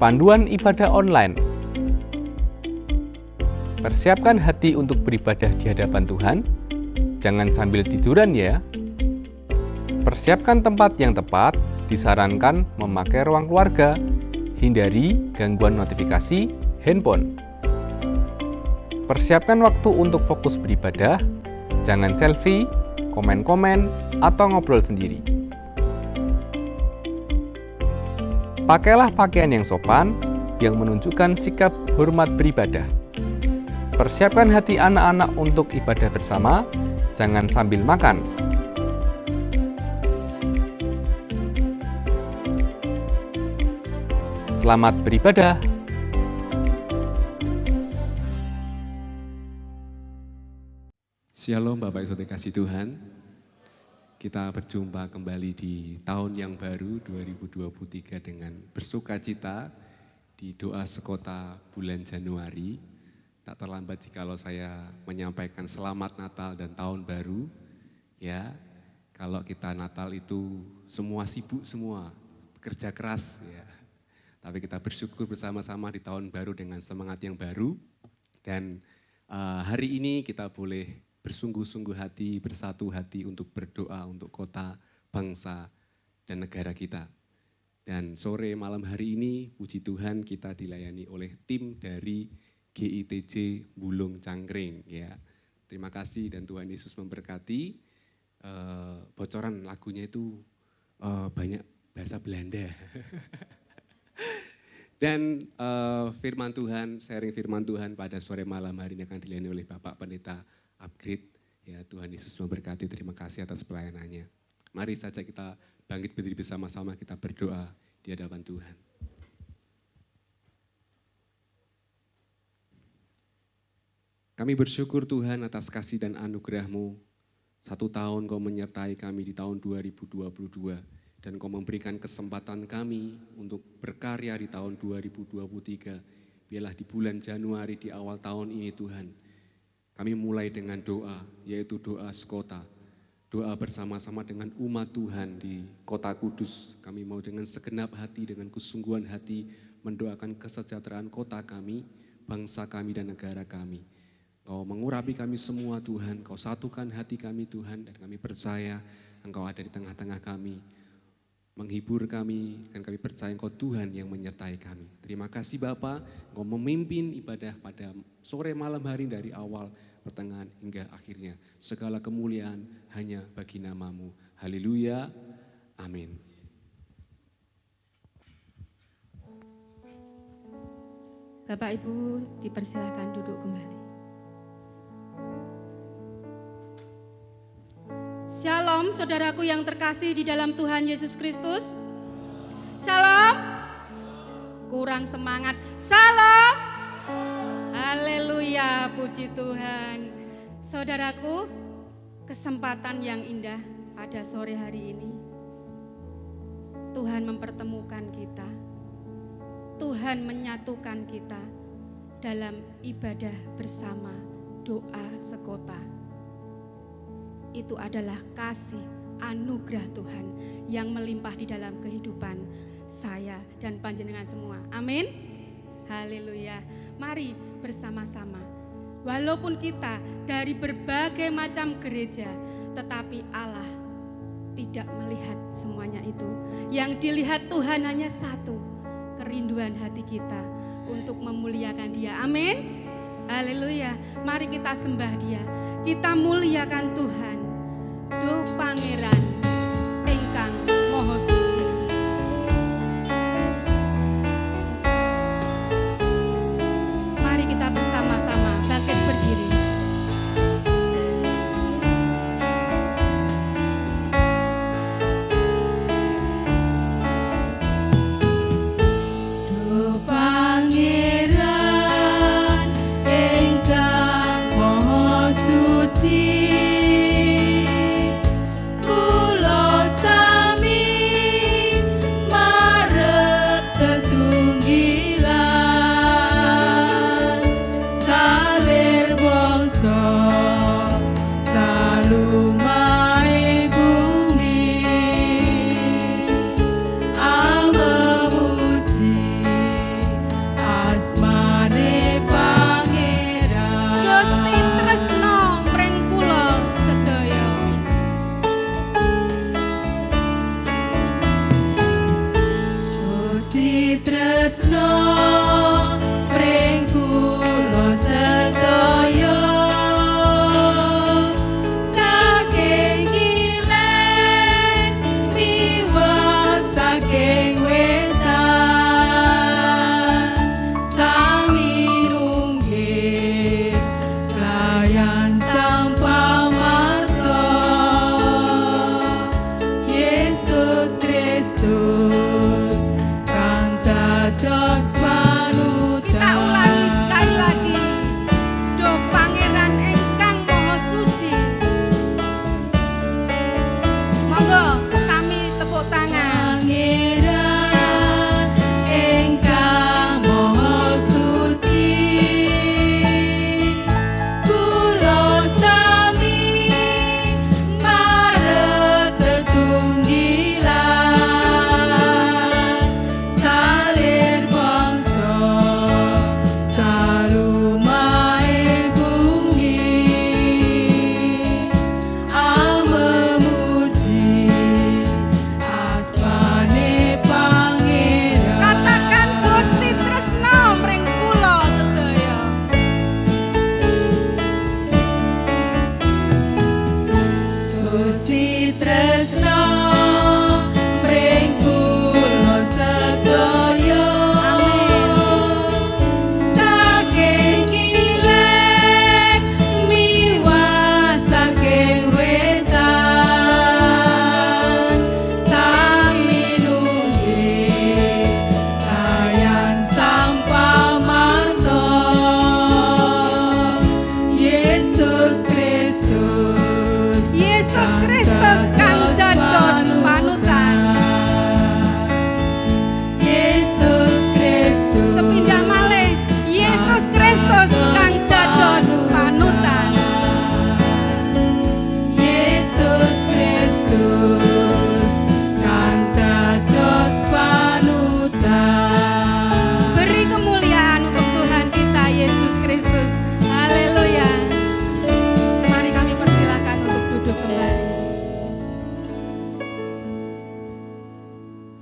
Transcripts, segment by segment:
Panduan ibadah online. Persiapkan hati untuk beribadah di hadapan Tuhan. Jangan sambil tiduran ya. Persiapkan tempat yang tepat. Disarankan memakai ruang keluarga. Hindari gangguan notifikasi handphone. Persiapkan waktu untuk fokus beribadah. Jangan selfie, komen-komen, atau ngobrol sendiri. Pakailah pakaian yang sopan, yang menunjukkan sikap hormat beribadah. Persiapkan hati anak-anak untuk ibadah bersama, jangan sambil makan. Selamat beribadah. Shalom Bapak Ibu kasih Tuhan. Kita berjumpa kembali di tahun yang baru 2023 dengan bersuka cita di doa sekota bulan Januari. Tak terlambat jikalau saya menyampaikan selamat Natal dan tahun baru. Ya, kalau kita Natal itu semua sibuk semua, bekerja keras ya. Tapi kita bersyukur bersama-sama di tahun baru dengan semangat yang baru. Dan hari ini kita boleh bersungguh-sungguh hati, bersatu hati untuk berdoa untuk kota, bangsa, dan negara kita. Dan sore malam hari ini, puji Tuhan kita dilayani oleh tim dari GITJ Bulung Cangkring. Ya. Terima kasih dan Tuhan Yesus memberkati. Bocoran lagunya itu banyak bahasa Belanda. Dan firman Tuhan, sharing firman Tuhan pada sore malam hari ini akan dilayani oleh Bapak Pendeta Upgrade. Ya, Tuhan Yesus memberkati, terima kasih atas pelayanannya. Mari saja kita bangkit berdiri bersama-sama, kita berdoa di hadapan Tuhan. Kami bersyukur Tuhan atas kasih dan anugerah-Mu. 1 tahun Kau menyertai kami di tahun 2022 dan Kau memberikan kesempatan kami untuk berkarya di tahun 2023. Biarlah di bulan Januari di awal tahun ini Tuhan, kami mulai dengan doa, yaitu doa sekota. Doa bersama-sama dengan umat Tuhan di kota Kudus. Kami mau dengan segenap hati, dengan kesungguhan hati, mendoakan kesejahteraan kota kami, bangsa kami dan negara kami. Kau mengurapi kami semua Tuhan, Kau satukan hati kami Tuhan, dan kami percaya Engkau ada di tengah-tengah kami, menghibur kami, dan kami percaya Engkau Tuhan yang menyertai kami. Terima kasih Bapa, Engkau memimpin ibadah pada sore malam hari dari awal, pertengahan hingga akhirnya. Segala kemuliaan hanya bagi nama-Mu. Haleluya. Amin. Bapak Ibu dipersilakan duduk kembali. Shalom saudaraku yang terkasih di dalam Tuhan Yesus Kristus. Shalom. Kurang semangat. Shalom. Haleluya, puji Tuhan. Saudaraku, kesempatan yang indah pada sore hari ini. Tuhan mempertemukan kita. Tuhan menyatukan kita dalam ibadah bersama, doa sekota. Itu adalah kasih anugerah Tuhan yang melimpah di dalam kehidupan saya dan panjenengan semua. Amin. Haleluya. Mari bersama-sama. Walaupun kita dari berbagai macam gereja, tetapi Allah tidak melihat semuanya itu. Yang dilihat Tuhan hanya satu, kerinduan hati kita untuk memuliakan Dia. Amin. Haleluya. Mari kita sembah Dia. Kita muliakan Tuhan. Duh Pangeran ingkang Maha Suci. Kita bersama-sama bangkit berdiri. Duh Pangeran ingkang Maha Suci,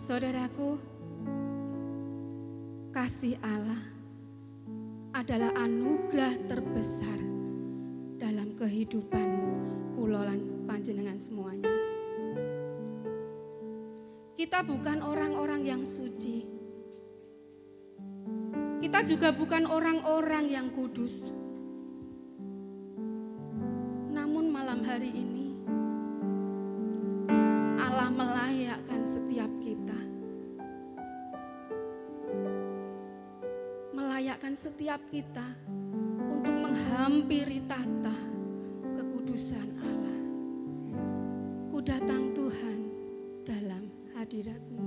Saudaraku, kasih Allah adalah anugerah terbesar dalam kehidupan kula lan panjenengan semuanya. Kita bukan orang-orang yang suci. Kita juga bukan orang-orang yang kudus. Namun malam hari ini Allah melayakkan setiap kita. Melayakkan setiap kita untuk menghampiri tahta kekudusan Allah. Ku datang Tuhan dalam hadirat-Mu.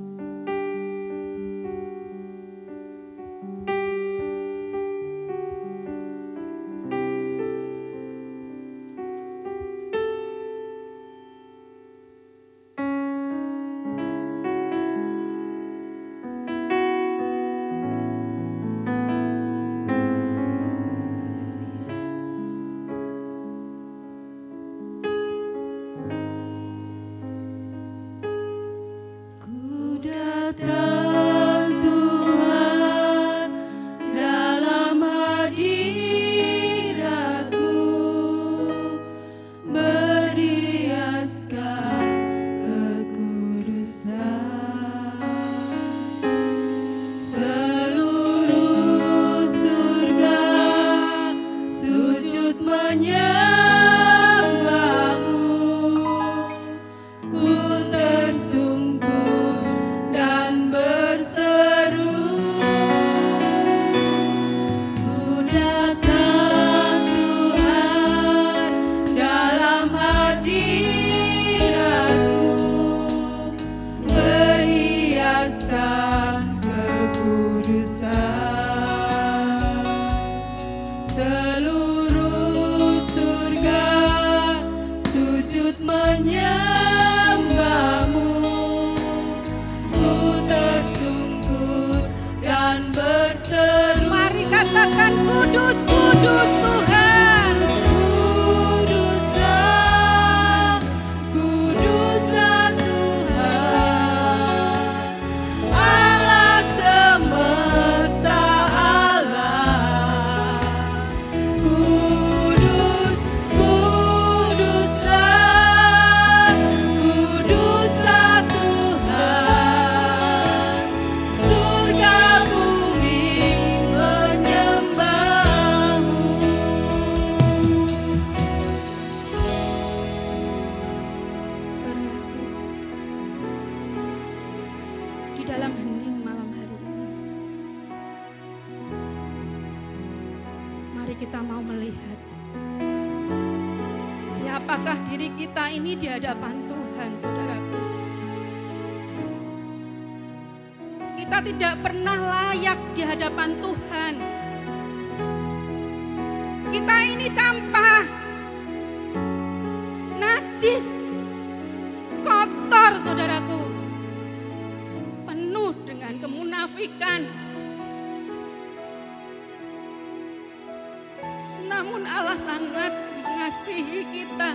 Mari katakan kudus, kudus Tuhan. Kuduslah, kuduslah Tuhan, Allah semesta Allah. Kudus, kuduslah, kuduslah Tuhan, surga bumi menyembah-Mu. Saudaraku, di dalam hening malam hari ini, mari kita mau melihat siapakah diri kita ini di hadapan Tuhan, saudaraku. Kita tidak pernah layak di hadapan Tuhan. Kita ini sampah, najis, kotor, saudaraku, penuh dengan kemunafikan. Namun Allah sangat mengasihi kita.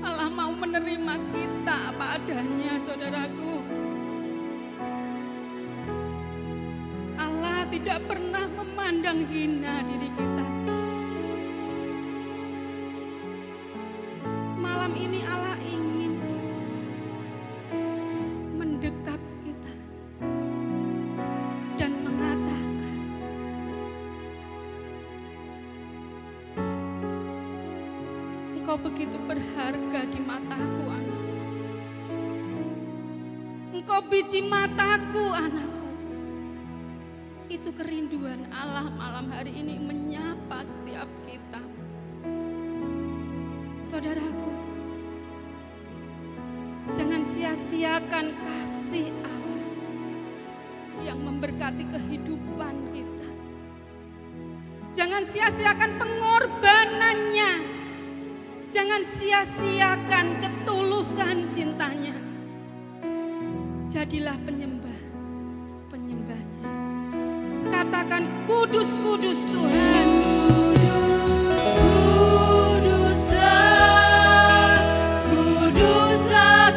Allah mau menerima kita apa adanya, saudaraku. Allah tidak pernah memandang hina diri kita. Malam ini Allah ingin mendekap kita dan mengatakan, Engkau begitu berharga di mataku, anakku. Engkau biji mataku, anakku. Itu kerinduan Allah malam hari ini menyapa setiap kita. Saudaraku, jangan sia-siakan kasih Allah yang memberkati kehidupan kita. Jangan sia-siakan pengorbanannya. Jangan sia-siakan ketulusan cintanya. Jadilah penyembahnya. Katakan kudus, kudus Tuhan. Kudus, kuduslah, kuduslah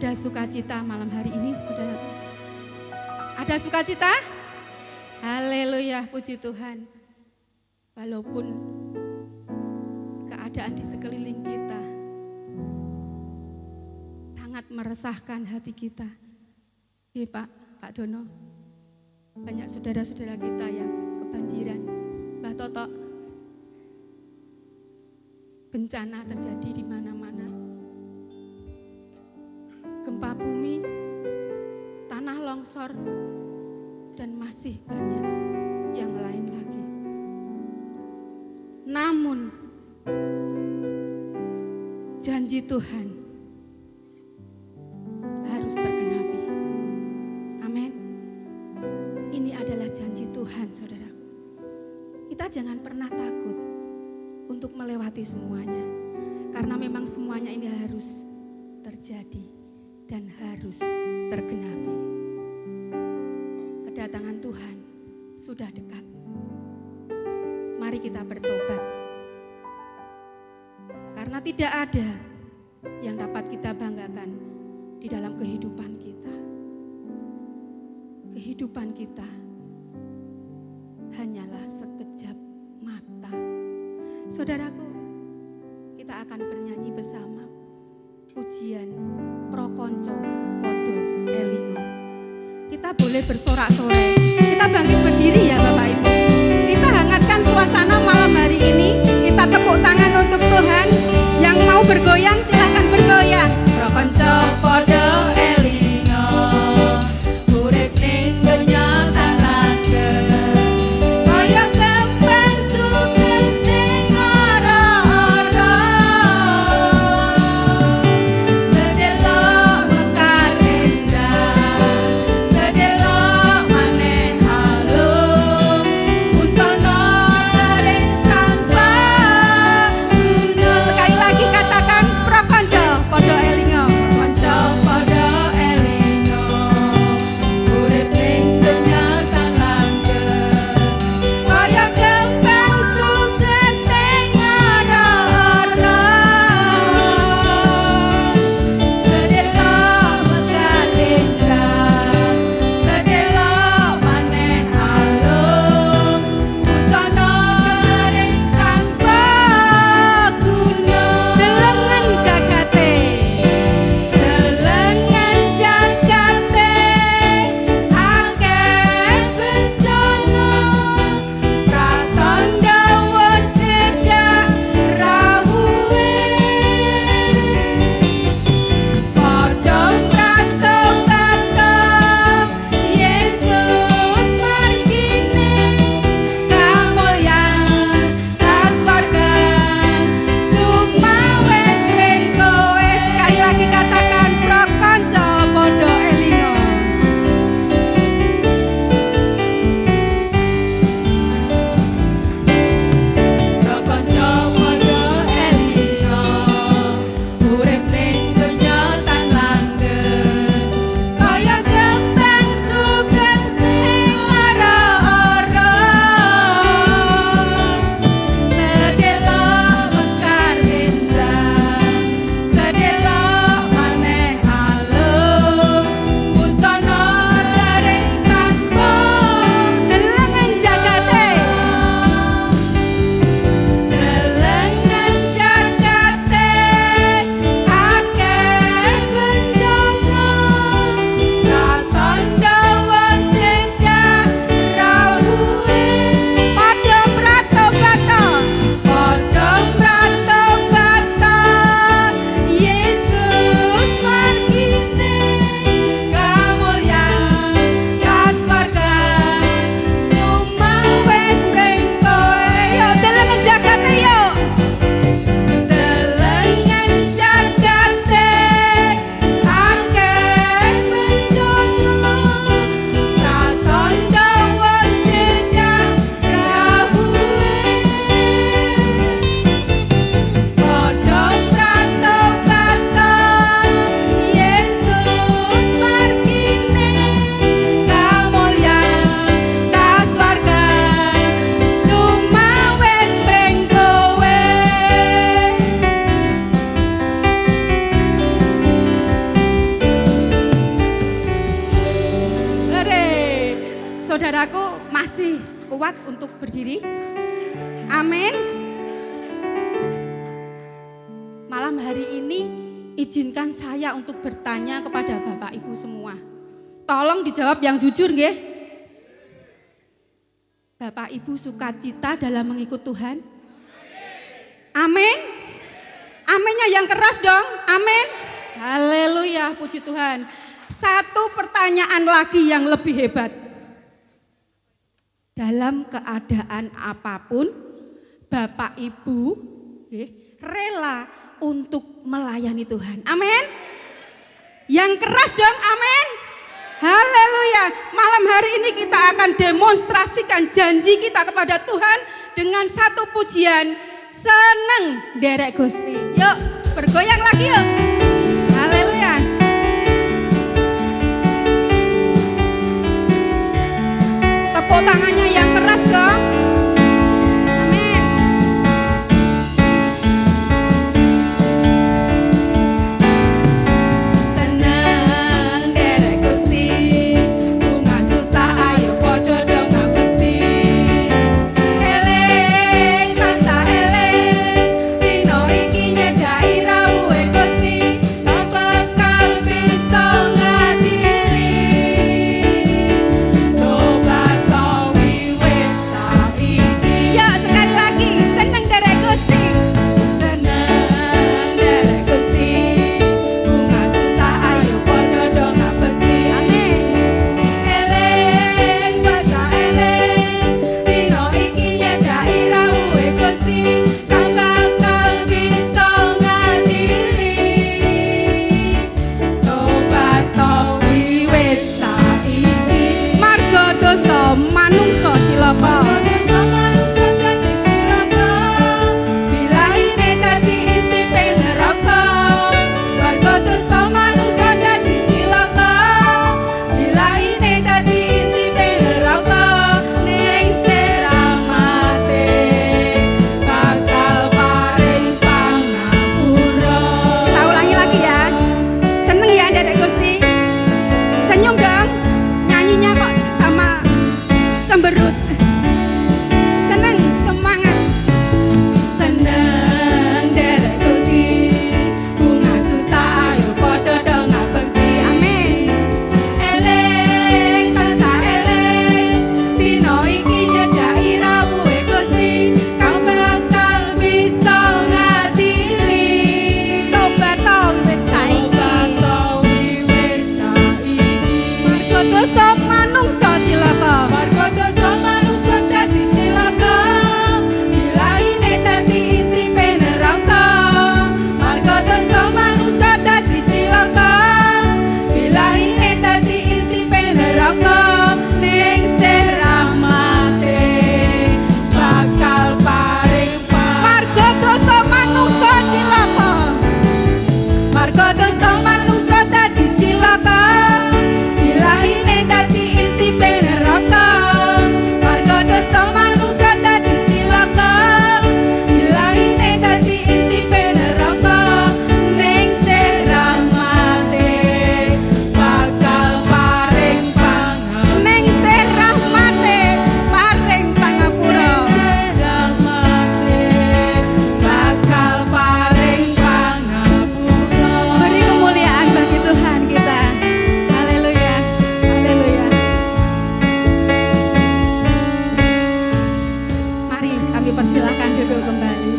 Ada sukacita malam hari ini, saudaraku. Ada sukacita? Haleluya, puji Tuhan. Walaupun keadaan di sekeliling kita sangat meresahkan hati kita. Iya Pak Dono, banyak saudara-saudara kita yang kebanjiran. Mbak Toto, bencana terjadi di mana-mana. Gempa bumi, tanah longsor, dan masih banyak yang lain lagi. Namun, janji Tuhan harus tergenapi. Amin. Ini adalah janji Tuhan, saudaraku. Kita jangan pernah takut untuk melewati semuanya. Karena memang semuanya ini harus terjadi dan harus tergenapi. Kedatangan Tuhan sudah dekat. Mari kita bertobat. Karena tidak ada yang dapat kita banggakan di dalam kehidupan kita. Kehidupan kita hanyalah sekejap mata. Saudaraku, kita akan bernyanyi bersama pujian Prokonco Podo Elingo. Kita boleh bersorak-sorai. Kita bangkit berdiri ya Bapak Ibu. Kita hangatkan suasana malam hari ini. Kita tepuk tangan untuk Tuhan. Yang mau bergoyang silahkan bergoyang. Prokonco Podo Elingo, urip ning donya kang langgeng. Kaya kembang sugeng ning ora-ora. Sedelo mekar endah, sedelo maneh alum. Busana tarik tanpa guna. Sekali lagi katakan Prokonco saudaraku masih kuat untuk berdiri? Amin. Malam hari ini izinkan saya untuk bertanya kepada Bapak Ibu semua. Tolong dijawab yang jujur nggih. Bapak Ibu sukacita dalam mengikut Tuhan? Amin. Aminnya yang keras dong. Amin. Haleluya, puji Tuhan. Satu pertanyaan lagi yang lebih hebat. Dalam keadaan apapun, Bapak Ibu rela untuk melayani Tuhan. Amin. Yang keras dong, amin. Haleluya. Malam hari ini kita akan demonstrasikan janji kita kepada Tuhan dengan satu pujian, seneng derek Gusti. Yuk, bergoyang lagi yuk. Haleluya. Tepuk tangannya yang keras dong. Amin. Seneng derek Gusti, sunga susah ayo podo dong ngabekti. Eling tansah eling, dino iki nyedaki rawuhe Gusti, tak bakal bisa ngadili. Tobat kau wiwit saiki. Ya sekali lagi, seneng derek Gusti. Seneng derek Gusti, bunga susah ayo podo dong ngabekti. Amin. Eling baca eling, dino iki nyedaki rawuhe Gusti, tak bakal bisa ngadili. Tobat kau wiwit saiki. Marga dosa manungsa cilaka. Bilahine dadi intipe neraka. Marga dosa manungsa dadi cilaka. Bilahine dadi intipe neraka. Ning seramate bakal paring pangapura. Tak ulangi lagi ya. Seneng ya derek Gusti. Senyum dong. Nyanyinya kok sama cemberut. Seneng, semangat. Seneng derek Gusti, bunga susah ayo podo dong ngabekti. Amin. Eling tansah eling, dino iki nyedaki rawuhe Gusti, kang bakal bisa ngadili. Tobat wiwit saiki. Marga dosa manungsa cilaka. Marga dosa manungsa dadi cilaka. Bilahine dadi intipe neraka. Marga dosa manungsa dadi cilaka. Bilahine dadi intipe neraka. Ning seramate bakal paring marga dosa manungsa cilaka. Marga dosa manungsa dadi cilaka. Bilahine dadi intipe neraka. Marga dosa manungsa dadi cilaka. Bilahine dadi intipe neraka. Ning seramate bakal paring pangapura. Ning seramate paring pangapura. Bakal paring pangapura. Beri kemuliaan bagi Tuhan kita. Haleluya. Haleluya. Mari kami persilahkan duduk kembali.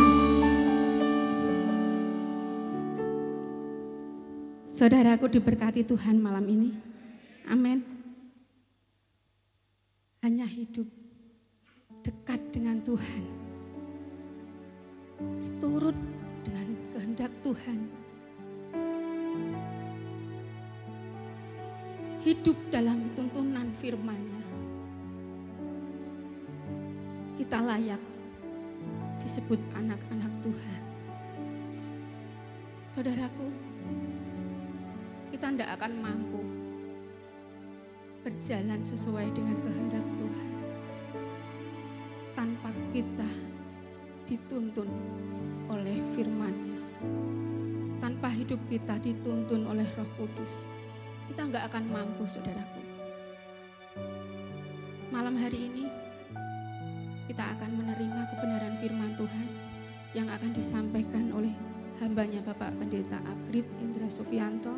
Saudaraku diberkati Tuhan malam ini. Amin. Hanya hidup dekat dengan Tuhan, seturut dengan kehendak Tuhan, hidup dalam tuntunan firman-Nya, kita layak disebut anak-anak Tuhan. Saudaraku, kita tidak akan mampu berjalan sesuai dengan kehendak Tuhan tanpa kita dituntun oleh firman-Nya. Tanpa hidup kita dituntun oleh Roh Kudus, kita nggak akan mampu, saudaraku. malam hari ini kita akan menerima kebenaran firman Tuhan yang akan disampaikan oleh hambanya Bapak Pendeta Apgrid Indra Sufianto.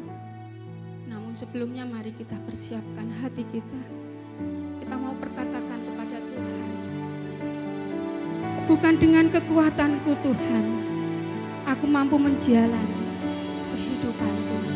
Namun sebelumnya mari kita persiapkan hati kita. Kita mau perkatakan kepada Tuhan, bukan dengan kekuatanku Tuhan, aku mampu menjalani kehidupanku.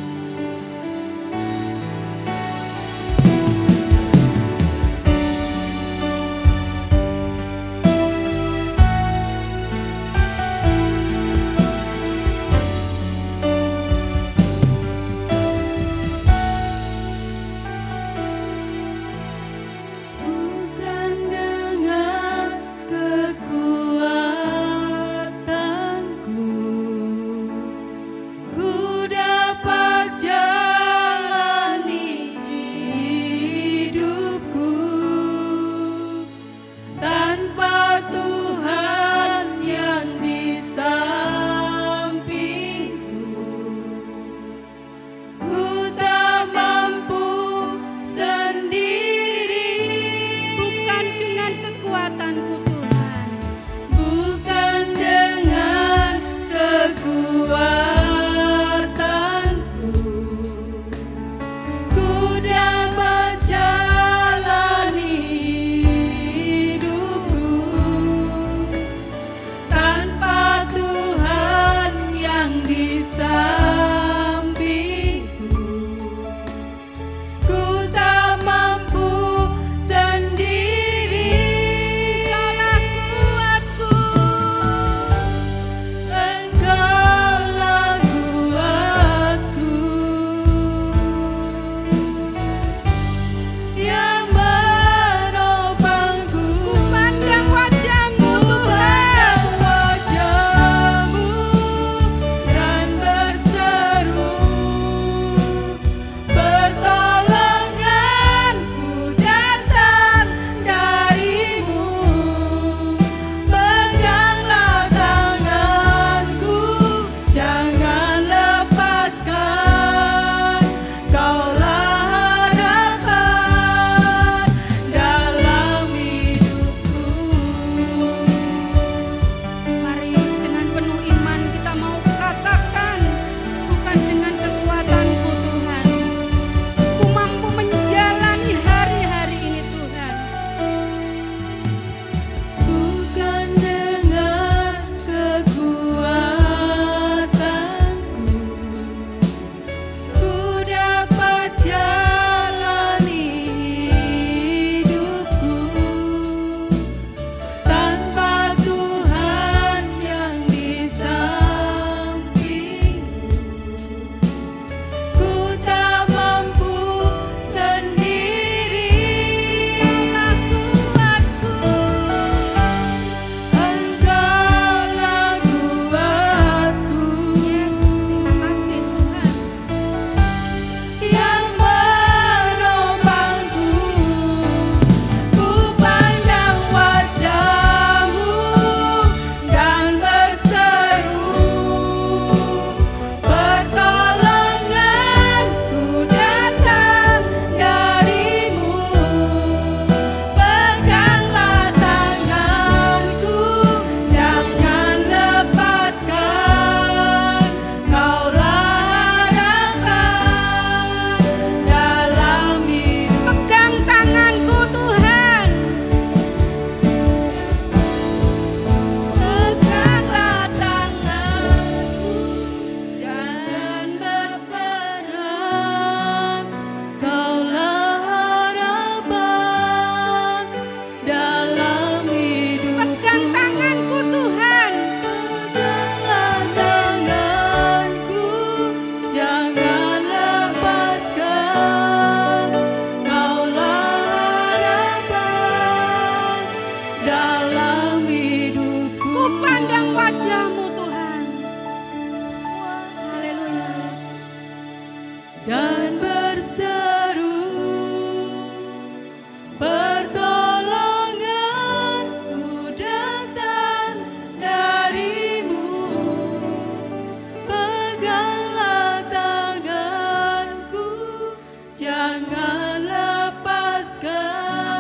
Jangan lepaskan.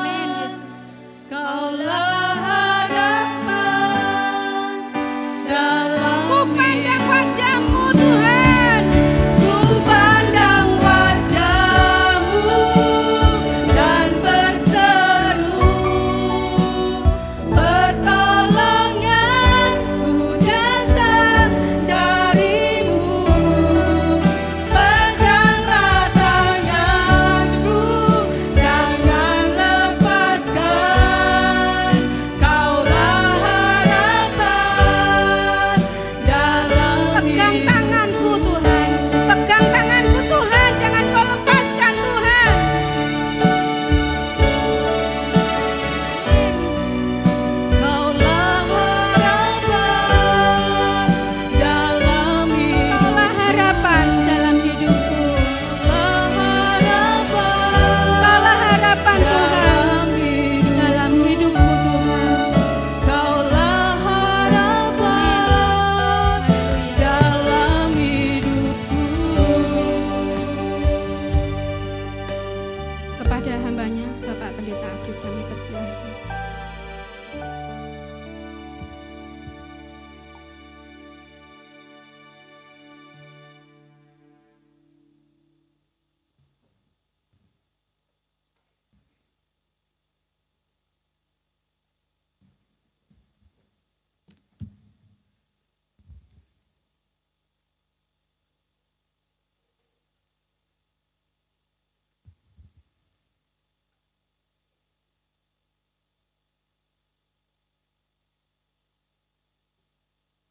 Amin Yesus.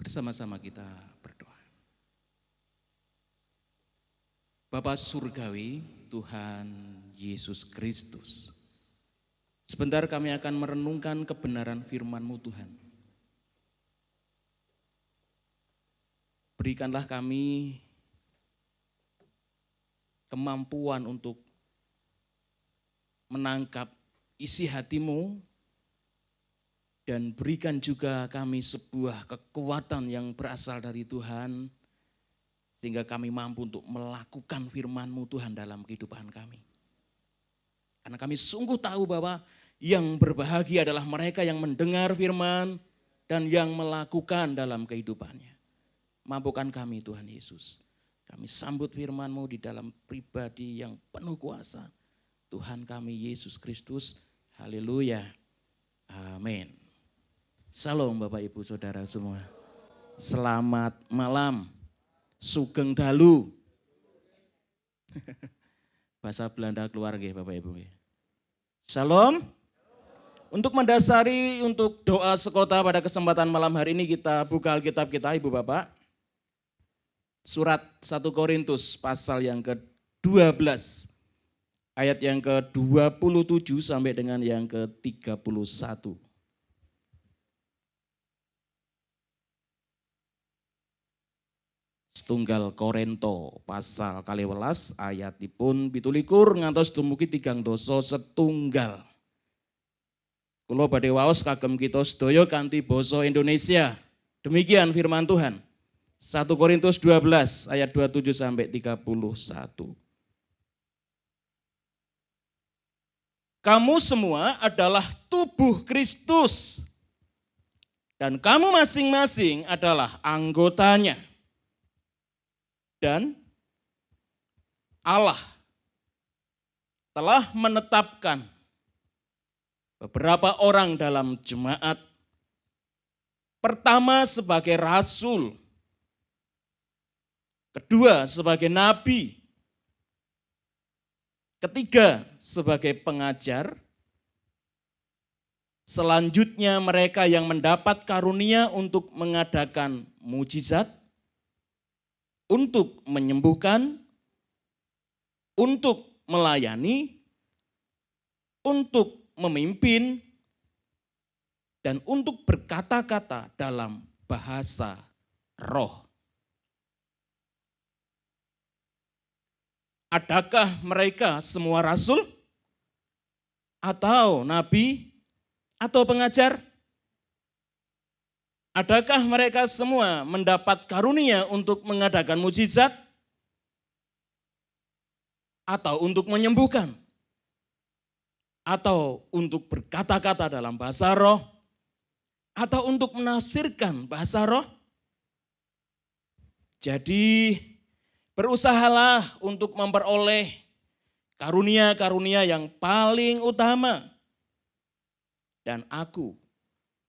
Bersama-sama kita berdoa. Bapa Surgawi, Tuhan Yesus Kristus, sebentar kami akan merenungkan kebenaran firman-Mu Tuhan. Berikanlah kami kemampuan untuk menangkap isi hati-Mu, dan berikan juga kami sebuah kekuatan yang berasal dari Tuhan, sehingga kami mampu untuk melakukan firman-Mu Tuhan dalam kehidupan kami. Karena kami sungguh tahu bahwa yang berbahagia adalah mereka yang mendengar firman dan yang melakukan dalam kehidupannya. Mampukan kami Tuhan Yesus. Kami sambut firman-Mu di dalam pribadi yang penuh kuasa. Tuhan kami Yesus Kristus. Haleluya. Amin. Salam Bapak Ibu Saudara semua. Selamat malam. Sugeng dalu. Bahasa Belanda keluar nggih Bapak Ibu. Shalom. Untuk mendasari untuk doa sekota pada kesempatan malam hari ini kita buka Alkitab kita Ibu Bapak. Surat 1 Korintus pasal yang ke-12. Ayat yang ke-27 sampai dengan yang ke-31. Setunggal Korinto pasal 12 ayatipun 17 ngantos dumugi 3 setunggal. Kula badhe waos kagem kita sedaya kanthi basa Indonesia. Demikian firman Tuhan. 1 Korintus 12 ayat 27 sampai 31. Kamu semua adalah tubuh Kristus dan kamu masing-masing adalah anggotanya. Dan Allah telah menetapkan beberapa orang dalam jemaat. Pertama sebagai rasul, kedua sebagai nabi, ketiga sebagai pengajar, selanjutnya mereka yang mendapat karunia untuk mengadakan mujizat, untuk menyembuhkan, untuk melayani, untuk memimpin, dan untuk berkata-kata dalam bahasa roh. Adakah mereka semua rasul? Atau nabi? Atau pengajar? Adakah mereka semua mendapat karunia untuk mengadakan mujizat? Atau untuk menyembuhkan? Atau untuk berkata-kata dalam bahasa roh? Atau untuk menafsirkan bahasa roh? Jadi berusahalah untuk memperoleh karunia-karunia yang paling utama. Dan aku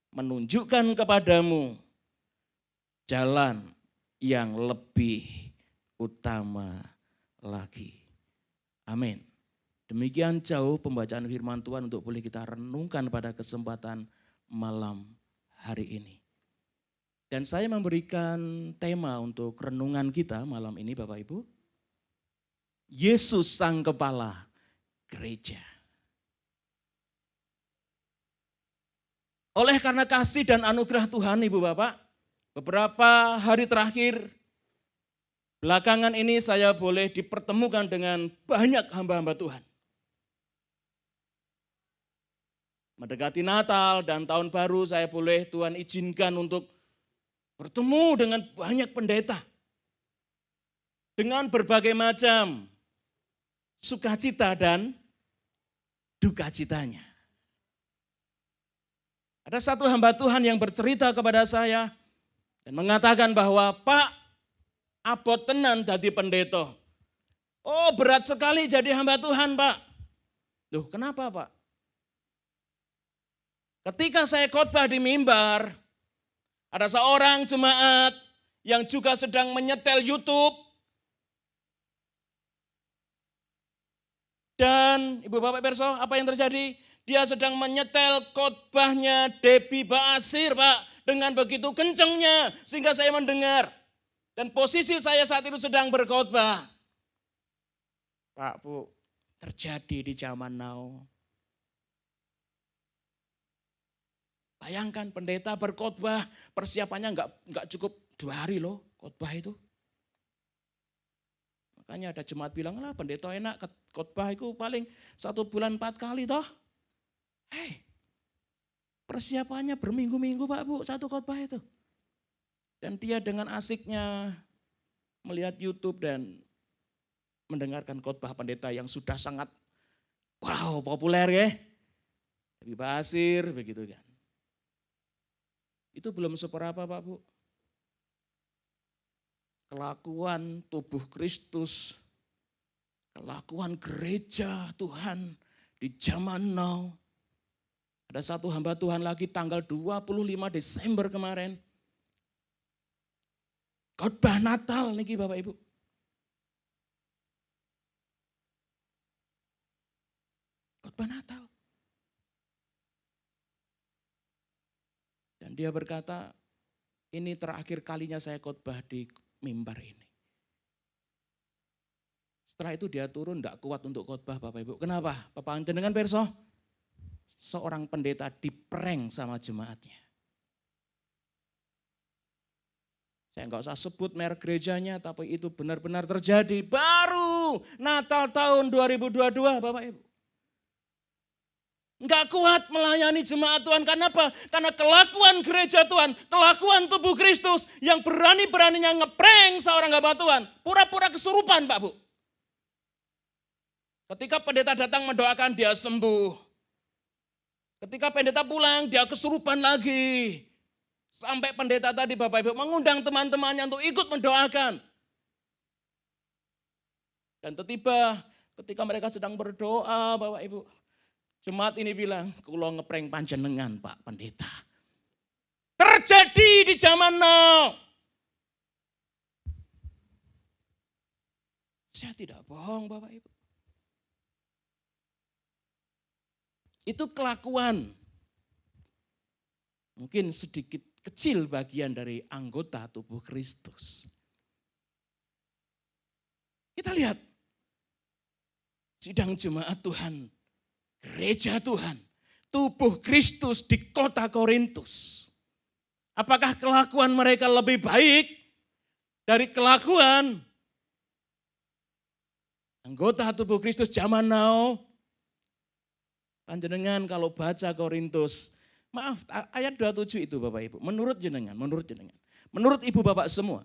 menunjukkan kepadamu jalan yang lebih utama lagi. Amin. Demikian jauh pembacaan firman Tuhan untuk boleh kita renungkan pada kesempatan malam hari ini. Dan saya memberikan tema untuk renungan kita malam ini Bapak Ibu. Yesus Sang Kepala Gereja. Oleh karena kasih dan anugerah Tuhan Ibu Bapak, beberapa hari terakhir, belakangan ini saya boleh dipertemukan dengan banyak hamba-hamba Tuhan. Mendekati Natal dan Tahun Baru saya boleh Tuhan izinkan untuk bertemu dengan banyak pendeta. Dengan berbagai macam sukacita dan dukacitanya. Ada satu hamba Tuhan yang bercerita kepada saya dan mengatakan bahwa Pak, abot tenan dadi pendeta. Oh berat sekali jadi hamba Tuhan Pak. Loh kenapa Pak? Ketika saya khotbah di mimbar, ada seorang jemaat yang juga sedang menyetel YouTube. Dan Ibu Bapak Perso, apa yang terjadi? Dia sedang menyetel khotbahnya Debbie Baasir, Pak. dengan begitu kencengnya sehingga saya mendengar. Dan posisi saya saat itu sedang berkhotbah. Pak Bu, terjadi di zaman now. Bayangkan pendeta berkhotbah, persiapannya enggak cukup 2 hari loh khotbah itu. Makanya ada jemaat bilang, lah pendeta enak khotbah itu paling 1 bulan 4 kali toh. Hei, persiapannya berminggu-minggu Pak Bu, satu khotbah itu. Dan dia dengan asiknya melihat YouTube dan mendengarkan khotbah pendeta yang sudah sangat populer ya. Lebih Basir begitu kan. Itu belum seberapa Pak Bu. Kelakuan tubuh Kristus, kelakuan gereja Tuhan di zaman now. Ada satu hamba Tuhan lagi tanggal 25 Desember kemarin. Khotbah Natal niki Bapak Ibu. Khotbah Natal. Dan dia berkata, ini terakhir kalinya saya khotbah di mimbar ini. Setelah itu dia turun tidak kuat untuk khotbah Bapak Ibu. Kenapa? Bapak jenengan perso? Seorang pendeta diprank sama jemaatnya. Saya enggak usah sebut merek gerejanya, tapi itu benar-benar terjadi. Baru Natal tahun 2022 Bapak Ibu. Enggak kuat melayani jemaat Tuhan. Karena apa? Karena kelakuan gereja Tuhan, kelakuan tubuh Kristus yang berani-beraninya ngeprank seorang hamba Tuhan. Pura-pura kesurupan Pak Bu. Ketika pendeta datang mendoakan dia sembuh. Ketika pendeta pulang dia kesurupan lagi. Sampai pendeta tadi Bapak Ibu mengundang teman-temannya untuk ikut mendoakan. Dan tiba ketika mereka sedang berdoa Bapak Ibu. Jemaat ini bilang, kula ngeprank panjenengan Pak Pendeta. Terjadi di zaman now. Saya tidak bohong Bapak Ibu. Itu kelakuan. Mungkin sedikit kecil bagian dari anggota tubuh Kristus. Kita lihat. Sidang jemaat Tuhan. Gereja Tuhan. Tubuh Kristus di kota Korintus. Apakah kelakuan mereka lebih baik dari kelakuan anggota tubuh Kristus zaman now? Panjenengan kalau baca Korintus, maaf ayat 27 itu Bapak Ibu, menurut jenengan, menurut Ibu Bapak semua,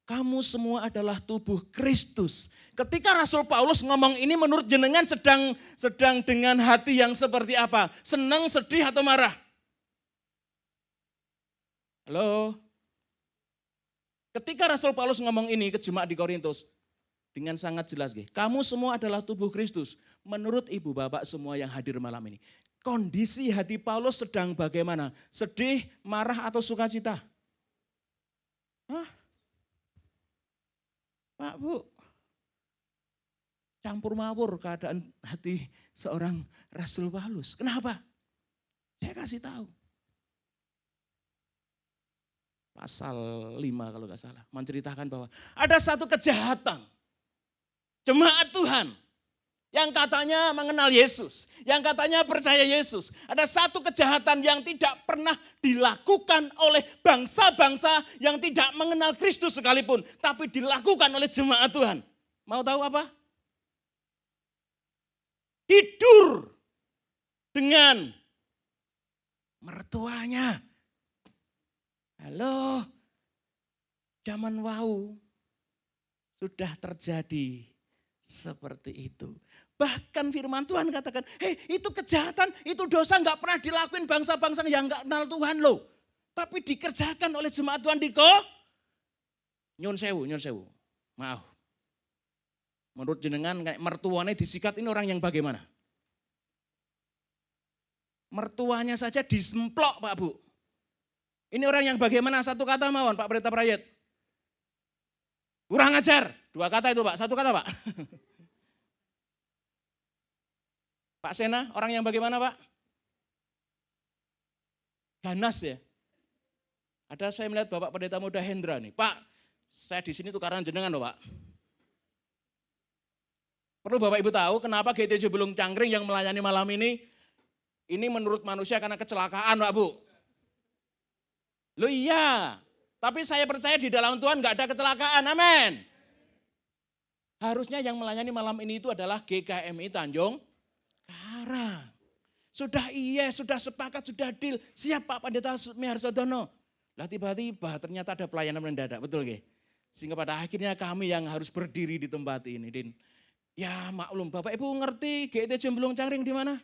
kamu semua adalah tubuh Kristus. Ketika Rasul Paulus ngomong ini menurut jenengan sedang dengan hati yang seperti apa? Senang, sedih atau marah? Halo? Ketika Rasul Paulus ngomong ini ke jemaat di Korintus, dengan sangat jelas, kamu semua adalah tubuh Kristus. Menurut Ibu Bapak semua yang hadir malam ini, kondisi hati Paulus sedang bagaimana? Sedih, marah atau sukacita? Hah? Pak Bu, campur mawur keadaan hati seorang Rasul Paulus. Kenapa? Saya kasih tahu. Pasal 5 kalau nggak salah, menceritakan bahwa ada satu kejahatan jemaat Tuhan yang katanya mengenal Yesus, yang katanya percaya Yesus. Ada satu kejahatan yang tidak pernah dilakukan oleh bangsa-bangsa yang tidak mengenal Kristus sekalipun, tapi dilakukan oleh jemaat Tuhan. Mau tahu apa? Tidur dengan mertuanya. Halo, zaman wow sudah terjadi seperti itu. Bahkan firman Tuhan katakan, hei itu kejahatan, itu dosa gak pernah dilakuin bangsa-bangsa yang gak kenal Tuhan loh. Tapi dikerjakan oleh jemaat Tuhan di nyun sewu. Maaf. Menurut jenengan kayak mertuanya disikat ini orang yang bagaimana? Mertuanya saja disemplok Pak Bu. Ini orang yang bagaimana? Satu kata mawon Pak Pendeta Prayet. Kurang ajar. 2 kata itu Pak, 1 kata Pak. Pak Sena, orang yang bagaimana Pak? Ganas ya. Ada saya melihat Bapak Pendeta Muda Hendra nih. Pak, saya di sini tuh karena jenengan loh Pak. Perlu Bapak Ibu tahu kenapa GTJ Belung Cangkring yang melayani malam ini menurut manusia karena kecelakaan Pak Bu. Loh iya, tapi saya percaya di dalam Tuhan gak ada kecelakaan, amin. Harusnya yang melayani malam ini itu adalah GKMI Tanjung Karang. Sudah sepakat, sudah deal. Siap Pak Pendeta Miharsodono. Lah tiba-tiba ternyata ada pelayanan mendadak, betul gak? Sehingga pada akhirnya kami yang harus berdiri di tempat ini. Din. Ya maklum, Bapak Ibu ngerti GTJ Belung Cangkring di mana?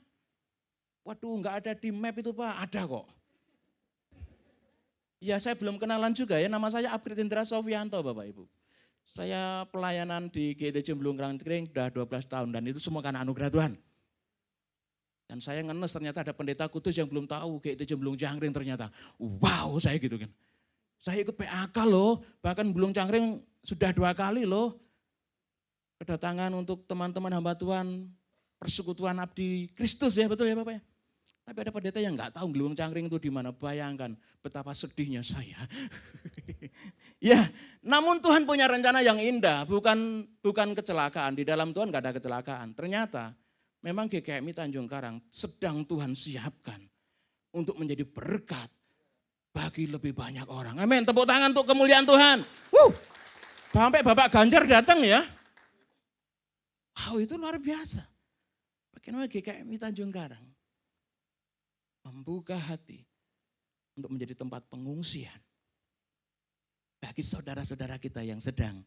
Waduh gak ada di map itu Pak, ada kok. Ya saya belum kenalan juga ya, nama saya Aprit Indra Sofianto Bapak Ibu. Saya pelayanan di GTJ Belung Cangkring sudah 12 tahun dan itu semua karena anugerah Tuhan. Dan saya ngenes ternyata ada pendeta kudus yang belum tahu GTJ Belung Cangkring ternyata. Wow saya gitu kan. Saya ikut PAK loh, bahkan Belung Cangkring sudah 2 kali loh. Kedatangan untuk teman-teman hamba Tuhan, persekutuan abdi Kristus ya betul ya Bapak ya. Tapi ada pendeta yang nggak tahu Belung Cangkring itu di mana. Bayangkan betapa sedihnya saya. Ya, namun Tuhan punya rencana yang indah, bukan kecelakaan. Di dalam Tuhan nggak ada kecelakaan. Ternyata memang GKMI Tanjung Karang sedang Tuhan siapkan untuk menjadi berkat bagi lebih banyak orang. Amin. Tepuk tangan untuk kemuliaan Tuhan. Sampai Bapak Ganjar datang ya. Wow, itu luar biasa. Bagaimana GKMI Tanjung Karang membuka hati untuk menjadi tempat pengungsian bagi saudara-saudara kita yang sedang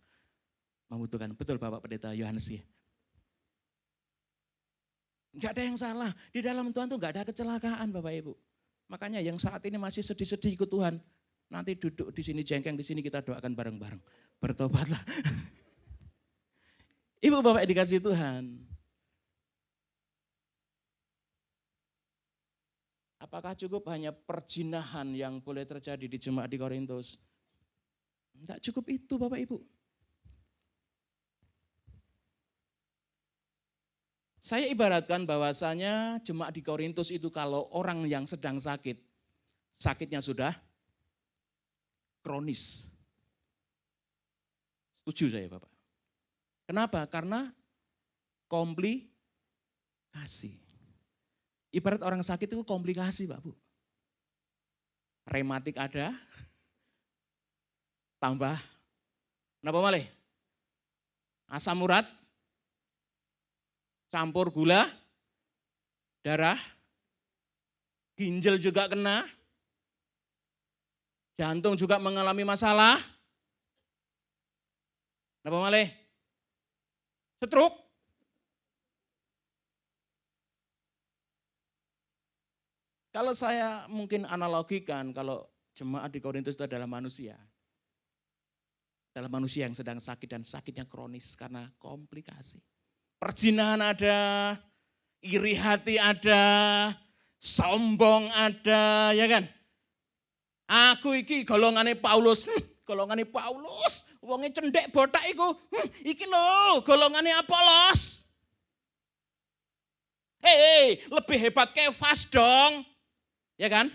membutuhkan. Betul Bapak Pendeta Yohanes ya? Enggak ada yang salah, di dalam Tuhan tuh enggak ada kecelakaan Bapak Ibu. Makanya yang saat ini masih sedih-sedih ikut Tuhan, nanti duduk di sini jengkeng di sini kita doakan bareng-bareng. Bertobatlah. Ibu Bapak dikasih Tuhan. Apakah cukup hanya perzinahan yang boleh terjadi di jemaat di Korintus? Tidak cukup itu Bapak Ibu. Saya ibaratkan bahwasanya jemaat di Korintus itu kalau orang yang sedang sakit, sakitnya sudah kronis. Setuju saya Bapak. Kenapa? Karena komplikasi. Ibarat orang sakit itu komplikasi Pak Bu. Rematik ada, tambah, kenapa malih? Asam urat, campur gula, darah, ginjal juga kena, jantung juga mengalami masalah. Kenapa malih? Stroke. Kalau saya mungkin analogikan kalau jemaat di Korintus itu adalah manusia. Adalah manusia yang sedang sakit dan sakitnya kronis karena komplikasi. Perzinahan ada, iri hati ada, sombong ada, ya kan? Aku iki golongane Paulus, wonge cendek botak iku, iki lho golongane Apolos. Hei, lebih hebat Kefas dong. Ya kan?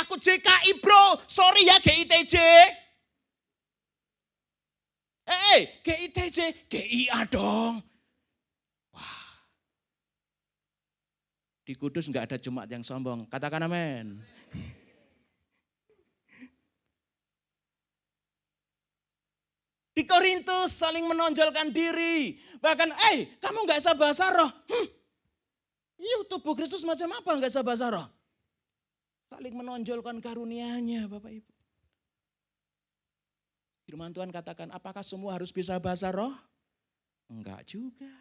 Aku JKI bro, sorry ya GITJ. GITJ, GIA dong. Wah. Di Kudus enggak ada jemaat yang sombong, katakan amin. Di Korintus saling menonjolkan diri. Bahkan, kamu enggak usah bahasa roh. Tubuh Kristus macam apa enggak usah bahasa roh? Saling menonjolkan karunia-Nya Bapak Ibu. Firman Tuhan katakan, apakah semua harus bisa bahasa roh? Enggak juga.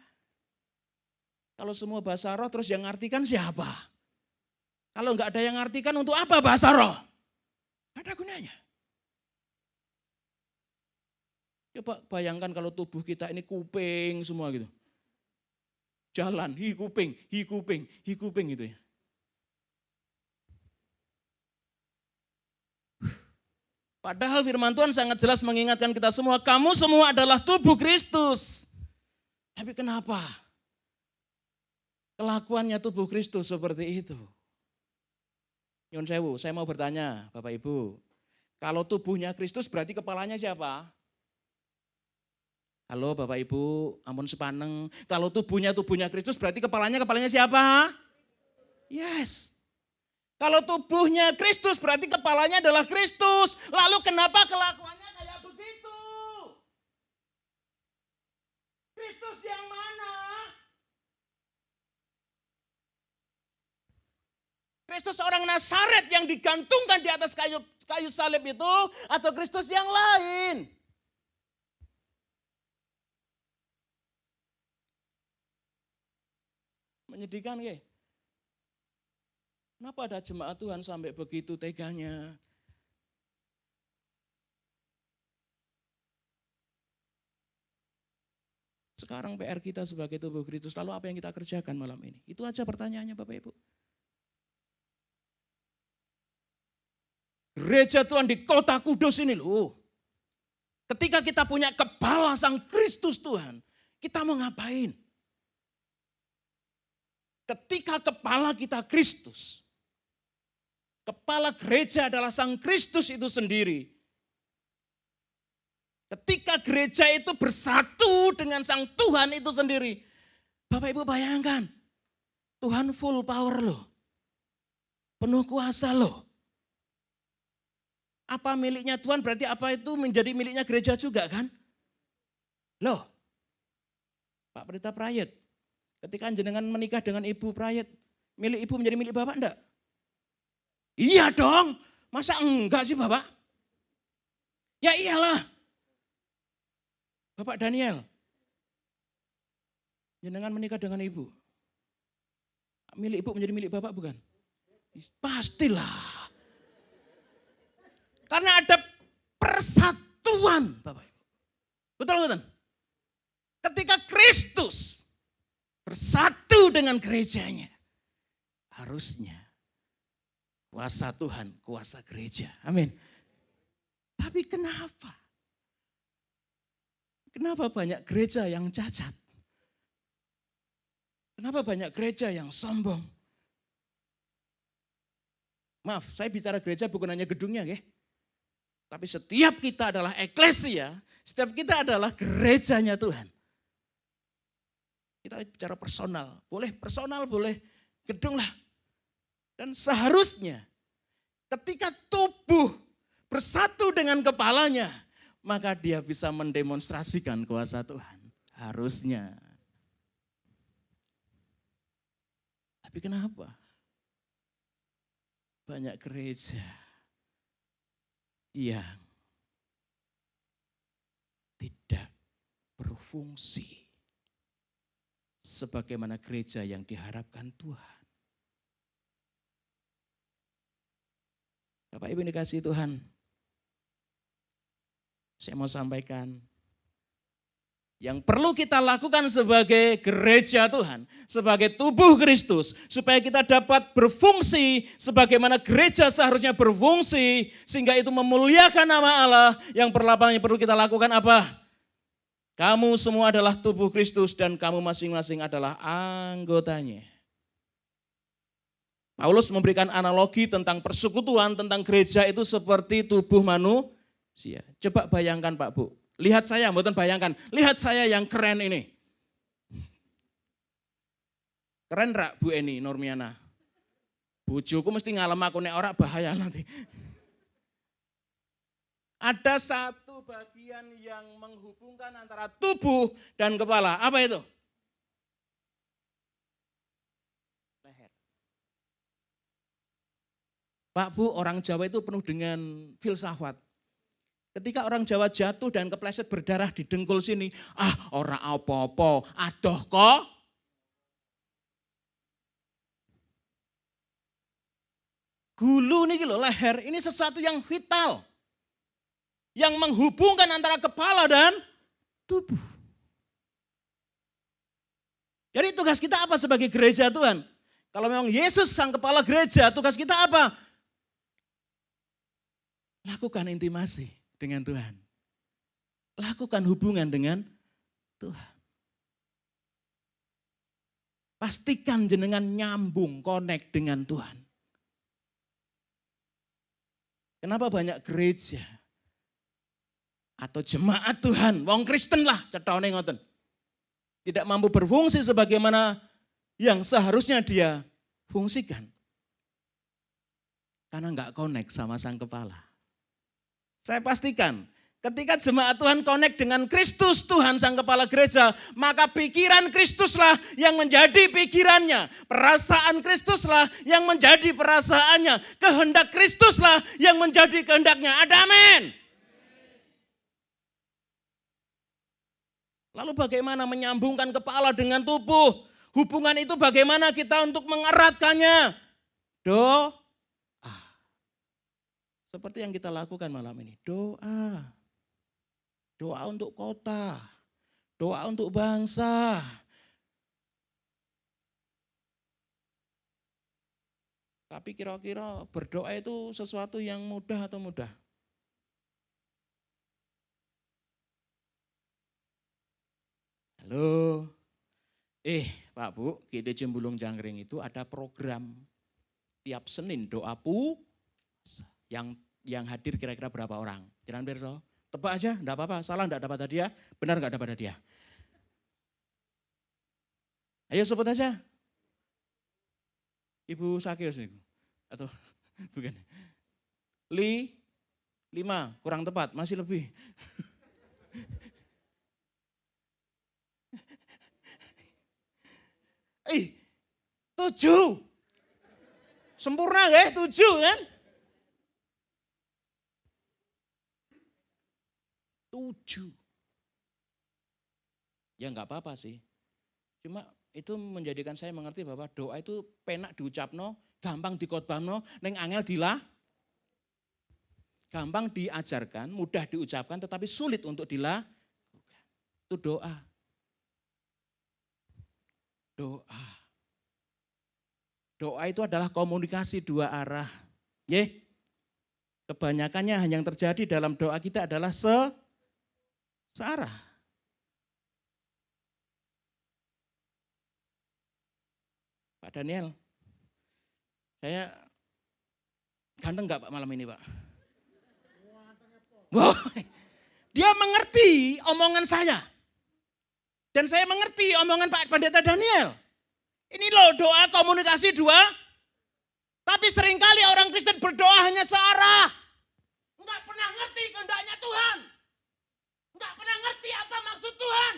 Kalau semua bahasa roh terus yang ngartikan siapa? Kalau enggak ada yang ngartikan untuk apa bahasa roh? Enggak ada gunanya. Coba bayangkan kalau tubuh kita ini kuping semua gitu. Jalan, hi kuping gitu ya. Padahal firman Tuhan sangat jelas mengingatkan kita semua, kamu semua adalah tubuh Kristus. Tapi kenapa kelakuannya tubuh Kristus seperti itu? Nyun sewu, saya mau bertanya Bapak Ibu, Kalau tubuhnya Kristus berarti kepalanya siapa? Halo Bapak Ibu, ampun sepaneng. Kalau tubuhnya Kristus berarti kepalanya siapa? Yes. Kalau tubuhnya Kristus berarti kepalanya adalah Kristus. Lalu kenapa kelakuannya kayak begitu? Kristus yang mana? Kristus orang Nazaret yang digantungkan di atas kayu salib itu atau Kristus yang lain? Menyedihkan ya. Kenapa ada jemaat Tuhan sampai begitu teganya? Sekarang PR kita sebagai tubuh Kristus, lalu apa yang kita kerjakan malam ini? Itu aja pertanyaannya Bapak Ibu. Gereja Tuhan di kota Kudus ini loh. Ketika kita punya kepala Sang Kristus Tuhan, kita mau ngapain? Ketika kepala kita Kristus, kepala gereja adalah Sang Kristus itu sendiri. Ketika gereja itu bersatu dengan Sang Tuhan itu sendiri. Bapak Ibu bayangkan, Tuhan full power loh. Penuh kuasa loh. Apa miliknya Tuhan berarti apa itu menjadi miliknya gereja juga kan? Loh, Pak Pendeta Prayet, ketika jenengan menikah dengan Ibu Prayet, milik Ibu menjadi milik Bapak enggak? Iya dong, masa enggak sih Bapak? Ya iyalah. Bapak Daniel, jenengan menikah dengan Ibu, milik Ibu menjadi milik Bapak bukan? Pastilah. Karena ada persatuan Bapak Ibu. Betul betul. Ketika Kristus bersatu dengan gerejanya, harusnya kuasa Tuhan, kuasa gereja. Amin. Tapi kenapa? Kenapa banyak gereja yang cacat? Kenapa banyak gereja yang sombong? Maaf, saya bicara gereja bukan hanya gedungnya, ya. Tapi setiap kita adalah eklesia, setiap kita adalah gerejanya Tuhan. Kita bicara personal, boleh gedung lah. Dan seharusnya ketika tubuh bersatu dengan kepalanya, maka dia bisa mendemonstrasikan kuasa Tuhan. Harusnya. Tapi kenapa? Banyak gereja yang tidak berfungsi sebagaimana gereja yang diharapkan Tuhan. Bapak Ibu dikasihi Tuhan, saya mau sampaikan yang perlu kita lakukan sebagai gereja Tuhan, sebagai tubuh Kristus, supaya kita dapat berfungsi sebagaimana gereja seharusnya berfungsi, sehingga itu memuliakan nama Allah. Yang pertama yang perlu kita lakukan apa? Kamu semua adalah tubuh Kristus dan kamu masing-masing adalah anggotanya. Paulus memberikan analogi tentang persekutuan, tentang gereja itu seperti tubuh manusia. Coba bayangkan Pak Bu. Lihat saya, mboten bayangkan. Lihat saya yang keren ini. Keren rak Bu Eni Nurmiana? Bojoku mesti ngalem aku nek ora bahaya nanti. Ada satu bagian yang menghubungkan antara tubuh dan kepala. Apa itu? Leher. Pak Bu, orang Jawa itu penuh dengan filsafat. Ketika orang Jawa jatuh dan kepleset berdarah di dengkul sini, ora apa-apa, adoh kok. Gulu nih lho, leher ini sesuatu yang vital. Yang menghubungkan antara kepala dan tubuh. Jadi tugas kita apa sebagai gereja Tuhan? Kalau memang Yesus sang kepala gereja, tugas kita apa? Lakukan intimasi dengan Tuhan. Lakukan hubungan dengan Tuhan. Pastikan jenengan nyambung, connect dengan Tuhan. Kenapa banyak gereja atau jemaat Tuhan, wong Kristen lah, cetone ngoten, tidak mampu berfungsi sebagaimana yang seharusnya dia fungsikan? Karena enggak connect sama sang kepala. Saya pastikan ketika jemaat Tuhan connect dengan Kristus Tuhan sang kepala gereja, maka pikiran Kristuslah yang menjadi pikirannya, perasaan Kristuslah yang menjadi perasaannya, kehendak Kristuslah yang menjadi kehendaknya. Ada amin. Lalu bagaimana menyambungkan kepala dengan tubuh? Hubungan itu bagaimana kita untuk mengeratkannya? Doa. Seperti yang kita lakukan malam ini. Doa. Doa untuk kota. Doa untuk bangsa. Tapi kira-kira berdoa itu sesuatu yang mudah atau mudah? Halo. Pak Bu, kita Jembulung Jangkring itu ada program tiap Senin doa yang hadir kira-kira berapa orang? Jangan berso. Tebak aja, enggak apa-apa. Salah enggak dapat hadiah, benar enggak dapat hadiah. Ayo sebut aja. Ibu Sakius nih. Atau bukan. 5, kurang tepat, masih lebih. 7. Sempurna ya, 7 kan? 7. Ya enggak apa-apa sih. Cuma itu menjadikan saya mengerti bahwa doa itu penak diucapno, gampang dikotbahno, neng angel dilah. Gampang diajarkan, mudah diucapkan, tetapi sulit untuk dilakukan. Itu doa. Doa. Doa itu adalah komunikasi dua arah. Kebanyakannya yang terjadi dalam doa kita adalah searah. Pak Daniel, saya ganteng enggak Pak malam ini Pak? Wow, dia mengerti omongan saya. Dan saya mengerti omongan Pak Pendeta Daniel. Ini loh doa komunikasi dua. Tapi seringkali orang Kristen berdoa hanya searah. Enggak pernah ngerti kehendaknya Tuhan. Enggak pernah ngerti apa maksud Tuhan.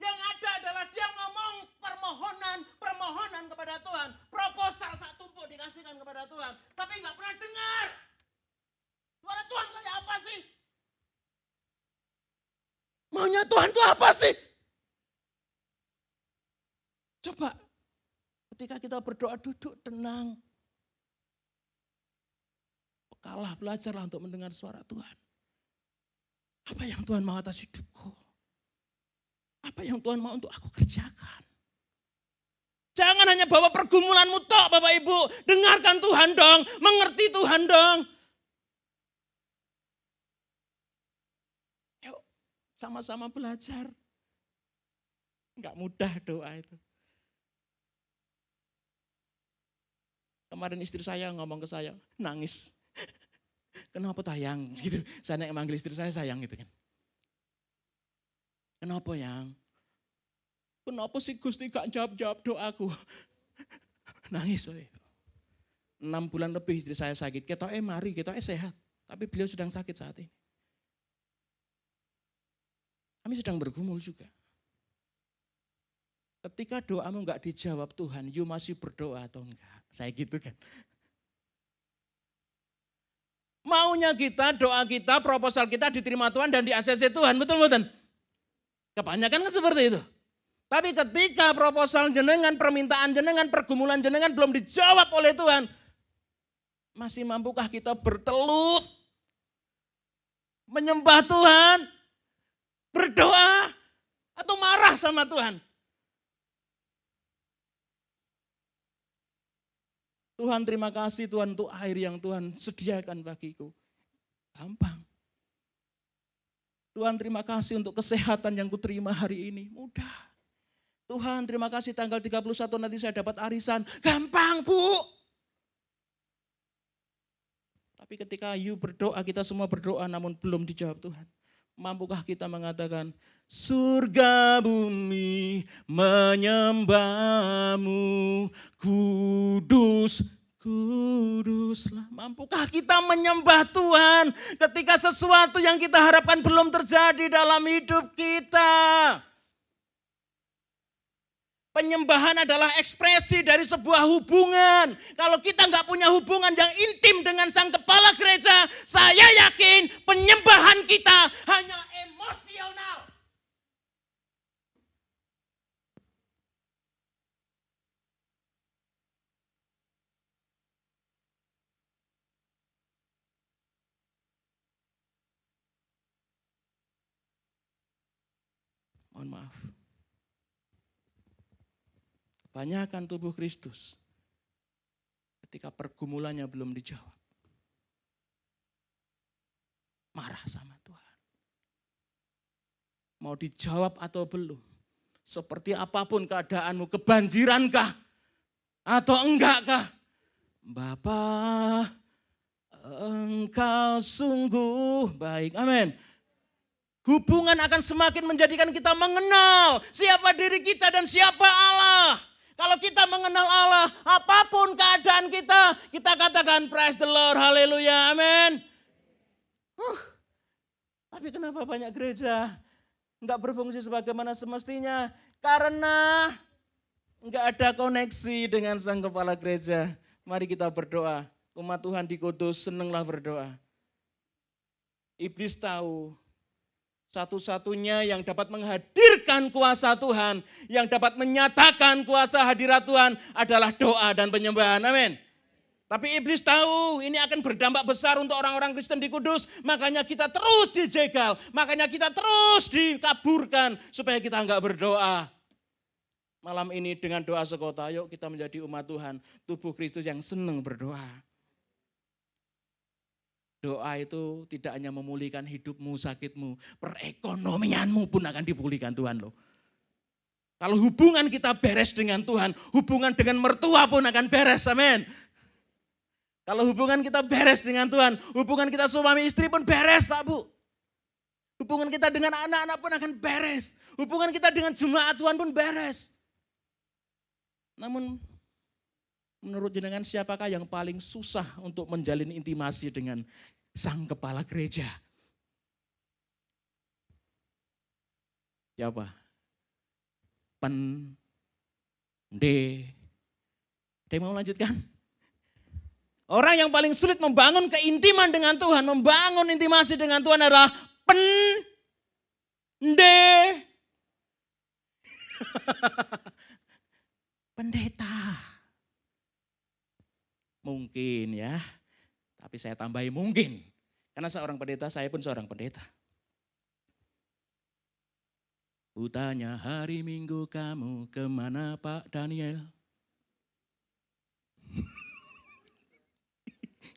Yang ada adalah dia ngomong permohonan kepada Tuhan. Proposal sak tumpuk dikasihkan kepada Tuhan. Tapi enggak pernah dengar. Suara Tuhan kayak apa sih? Maunya Tuhan itu apa sih? Coba ketika kita berdoa duduk tenang. Kalah belajarlah untuk mendengar suara Tuhan. Apa yang Tuhan mau atas hidupku? Apa yang Tuhan mau untuk aku kerjakan? Jangan hanya bawa pergumulanmu tok Bapak Ibu. Dengarkan Tuhan dong, mengerti Tuhan dong. Yuk sama-sama belajar. Enggak mudah doa itu. Kemarin istri saya ngomong ke saya, nangis. Kenapa tayang? Gitu. Saya manggil istri saya sayang gitu kan. Kenapa yang? Kenapa sih Gusti gak jawab doaku? Nangis. 6 bulan lebih istri saya sakit. Kita mari, kita sehat. Tapi beliau sedang sakit saat ini. Kami sedang bergumul juga. Ketika doamu enggak dijawab Tuhan, you masih berdoa atau enggak? Saya gitu kan. Maunya kita, doa kita, proposal kita diterima Tuhan dan di ACC Tuhan. Betul-betul. Kebanyakan kan seperti itu. Tapi ketika proposal jenengan, permintaan jenengan, pergumulan jenengan belum dijawab oleh Tuhan. Masih mampukah kita bertelut? Menyembah Tuhan? Berdoa? Atau marah sama Tuhan? Tuhan terima kasih Tuhan untuk air yang Tuhan sediakan bagiku. Gampang. Tuhan terima kasih untuk kesehatan yang kuterima hari ini. Mudah. Tuhan terima kasih tanggal 31 nanti saya dapat arisan. Gampang Bu. Tapi ketika you berdoa, kita semua berdoa namun belum dijawab Tuhan. Mampukah kita mengatakan, surga bumi menyembahmu, kudus, kuduslah. Mampukah kita menyembah Tuhan ketika sesuatu yang kita harapkan belum terjadi dalam hidup kita? Penyembahan adalah ekspresi dari sebuah hubungan. Kalau kita nggak punya hubungan yang intim dengan sang kepala gereja, saya yakin penyembahan kita hanya emosional. Mohon maaf. Kebanyakan tubuh Kristus ketika pergumulannya belum dijawab, marah sama Tuhan. Mau dijawab atau belum? Seperti apapun keadaanmu, kebanjirankah atau enggakkah? Bapa, Engkau sungguh baik. Amin. Hubungan akan semakin menjadikan kita mengenal siapa diri kita dan siapa Allah. Kalau kita mengenal Allah, apapun keadaan kita, kita katakan praise the Lord, haleluya, amin. Tapi kenapa banyak gereja enggak berfungsi sebagaimana semestinya? Karena enggak ada koneksi dengan sang kepala gereja. Mari kita berdoa. Umat Tuhan di Kudus, senanglah berdoa. Iblis tahu satu-satunya yang dapat menghadirkan kuasa Tuhan, yang dapat menyatakan kuasa hadirat Tuhan adalah doa dan penyembahan. Amin. Tapi iblis tahu ini akan berdampak besar untuk orang-orang Kristen di Kudus. Makanya kita terus dijegal, makanya kita terus dikaburkan supaya kita enggak berdoa. Malam ini dengan doa sekota, yuk kita menjadi umat Tuhan, tubuh Kristus yang senang berdoa. Doa itu tidak hanya memulihkan hidupmu, sakitmu, perekonomianmu pun akan dipulihkan Tuhan loh. Kalau hubungan kita beres dengan Tuhan, hubungan dengan mertua pun akan beres, amin. Kalau hubungan kita beres dengan Tuhan, hubungan kita suami istri pun beres Pak Bu. Hubungan kita dengan anak-anak pun akan beres. Hubungan kita dengan jemaat Tuhan pun beres. Namun menurut jenengan siapakah yang paling susah untuk menjalin intimasi dengan sang kepala gereja? Siapa? Ada yang mau melanjutkan? Orang yang paling sulit membangun keintiman dengan Tuhan, membangun intimasi dengan Tuhan adalah pendeta. Mungkin ya, tapi saya tambahi mungkin. Karena seorang pendeta, saya pun seorang pendeta. Kutanya hari Minggu kamu kemana Pak Daniel?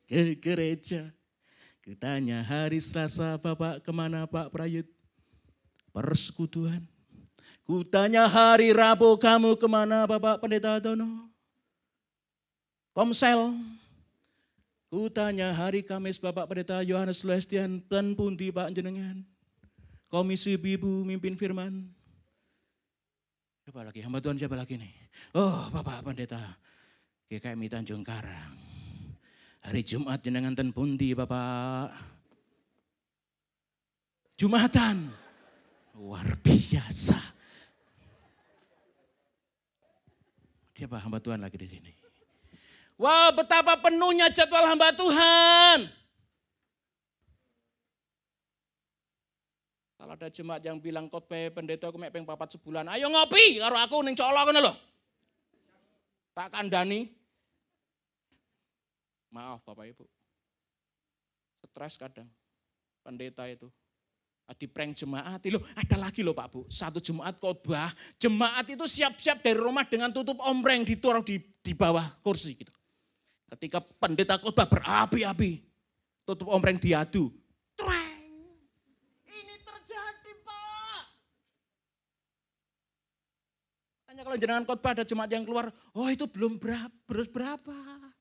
Ke gereja. Kutanya hari Selasa Bapak kemana Pak Prayut? Persekutuan. Kutanya hari Rabu kamu kemana Bapak Pendeta Dono? Komsel. Kutanya hari Kamis Bapak Pendeta Yohanes Lestian dan pundi Pak jenengan. Komisi Bibu mimpin firman. Siapa lagi? Hamba Tuhan siapa lagi nih? Oh Bapak Pendeta GKMI Tanjung Karang. Hari Jumat jenengan ten pundi Bapak. Jumatan. Luar biasa. Siapa hamba Tuhan lagi di sini? Wow, betapa penuhnya jadwal hamba Tuhan. Kalau ada jemaat yang bilang khotbah pendeta aku mek ping 4 sebulan, ayo ngopi karo aku ning Colo ngono lho. Tak kandhani. Maaf Bapak Ibu. Stres kadang pendeta itu. Di prank jemaat, loh, ada lagi loh Pak Bu, satu jemaat khotbah, jemaat itu siap-siap dari rumah dengan tutup ombreng ditaruh di bawah kursi gitu. Ketika pendeta khotbah berapi-api, tutup ombreng diadu. Treng. Ini terjadi Pak. Hanya kalau jenengan khotbah ada jemaat yang keluar, oh itu belum berapa.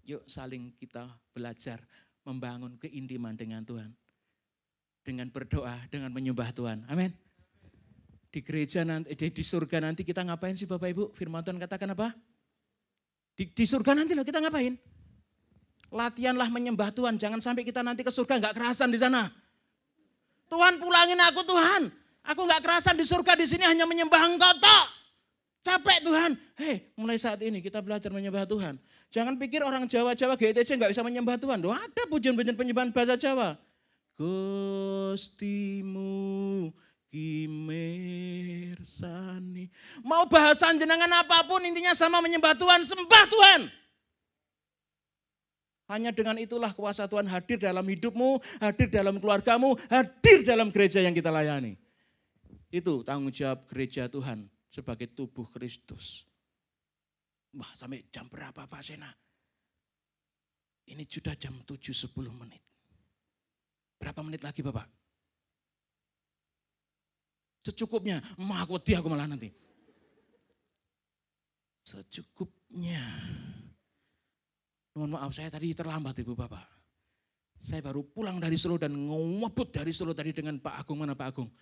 Yuk saling kita belajar membangun keintiman dengan Tuhan. Dengan berdoa, dengan menyembah Tuhan. Amin. Di gereja nanti, di surga nanti kita ngapain sih Bapak Ibu? Firman Tuhan katakan apa? Di surga nanti loh kita ngapain? Latihanlah menyembah Tuhan. Jangan sampai kita nanti ke surga gak kerasan di sana. Tuhan pulangin aku Tuhan. Aku gak kerasan di surga, di sini hanya menyembah Engkau tok. Capek Tuhan. Hei, mulai saat ini kita belajar menyembah Tuhan. Jangan pikir orang Jawa-Jawa GTC gak bisa menyembah Tuhan. Loh, ada pujian-pujian penyembahan bahasa Jawa. Gustimu kimersani. Mau bahasa jenengan apapun intinya sama menyembah Tuhan, sembah Tuhan. Hanya dengan itulah kuasa Tuhan hadir dalam hidupmu, hadir dalam keluargamu, hadir dalam gereja yang kita layani. Itu tanggung jawab gereja Tuhan sebagai tubuh Kristus. Wah, sampai jam berapa Pak Sena? Ini sudah jam 7.10 menit. Berapa menit lagi Bapak? Secukupnya, aku malah nanti. Secukupnya. Mohon maaf saya tadi terlambat Ibu Bapak. Saya baru pulang dari Solo dan ngebut dari Solo tadi dengan Pak Agung. Mana Pak Agung?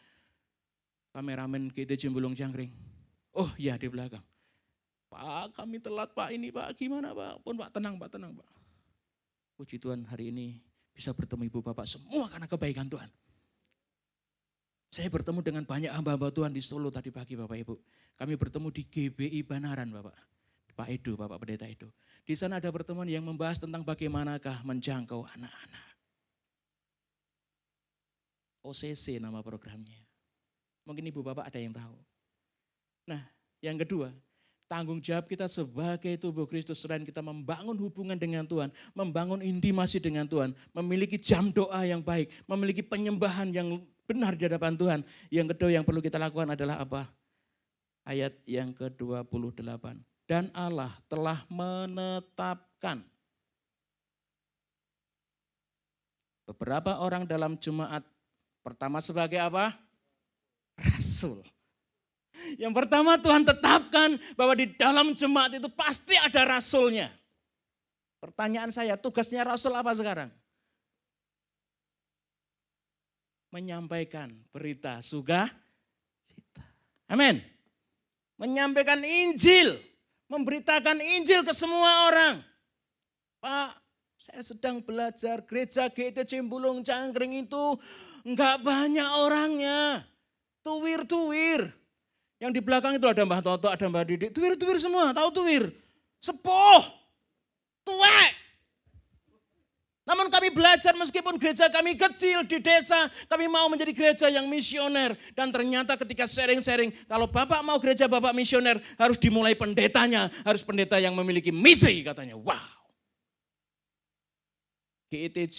Kameramen GTJ Bulung Cangkring. Oh iya di belakang. Pak kami telat Pak ini Pak. Gimana Pak? Pun Pak tenang Pak. Puji Tuhan hari ini bisa bertemu Ibu Bapak semua karena kebaikan Tuhan. Saya bertemu dengan banyak hamba-hamba Tuhan di Solo tadi pagi Bapak Ibu. Kami bertemu di GBI Banaran Bapak. Pak Edo, Bapak Pendeta Edo. Di sana ada pertemuan yang membahas tentang bagaimanakah menjangkau anak-anak. OCC nama programnya. Mungkin Ibu Bapak ada yang tahu. Nah, yang kedua, tanggung jawab kita sebagai tubuh Kristus selain kita membangun hubungan dengan Tuhan, membangun intimasi dengan Tuhan, memiliki jam doa yang baik, memiliki penyembahan yang benar di hadapan Tuhan. Yang kedua yang perlu kita lakukan adalah apa? Ayat yang ke-28. Dan Allah telah menetapkan beberapa orang dalam jemaat. Pertama sebagai apa? Rasul. Yang pertama Tuhan tetapkan bahwa di dalam jemaat itu pasti ada rasulnya. Pertanyaan saya, tugasnya rasul apa sekarang? Menyampaikan berita sukacita. Amin. Menyampaikan Injil. Memberitakan Injil ke semua orang. Pak, saya sedang belajar gereja GTC Bulung Cangkring itu enggak banyak orangnya. Tuwir-tuwir. Yang di belakang itu ada Mbah Toto, ada Mbah Didik. Tuwir-tuwir semua, tahu tuwir? Sepuh, tuwek. Namun kami belajar meskipun gereja kami kecil di desa, kami mau menjadi gereja yang misioner. Dan ternyata ketika sharing-sharing, kalau Bapak mau gereja Bapak misioner, harus dimulai pendetanya. Harus pendeta yang memiliki misi katanya. Wow. GITJ,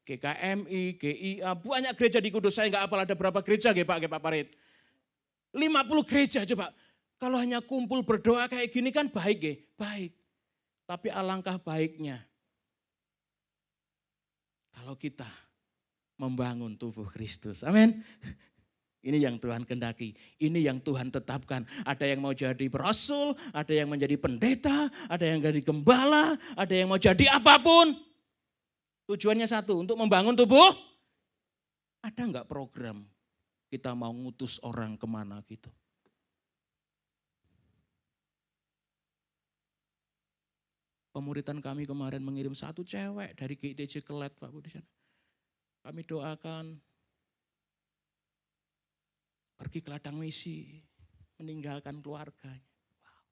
GKMI, GIA, banyak gereja di Kudus. Saya enggak apal ada berapa gereja Pak Parit. 50 gereja coba. Kalau hanya kumpul berdoa kayak gini kan baik baik. Tapi alangkah baiknya kalau kita membangun tubuh Kristus. Amin. Ini yang Tuhan kehendaki. Ini yang Tuhan tetapkan. Ada yang mau jadi rasul, ada yang menjadi pendeta, ada yang jadi gembala, ada yang mau jadi apapun. Tujuannya satu, untuk membangun tubuh. Ada enggak program kita mau ngutus orang kemana gitu? Pemuritan kami kemarin mengirim satu cewek dari GITJ Kelet Pak Bu di sana. Kami doakan pergi ke ladang misi, meninggalkan keluarganya. Wow.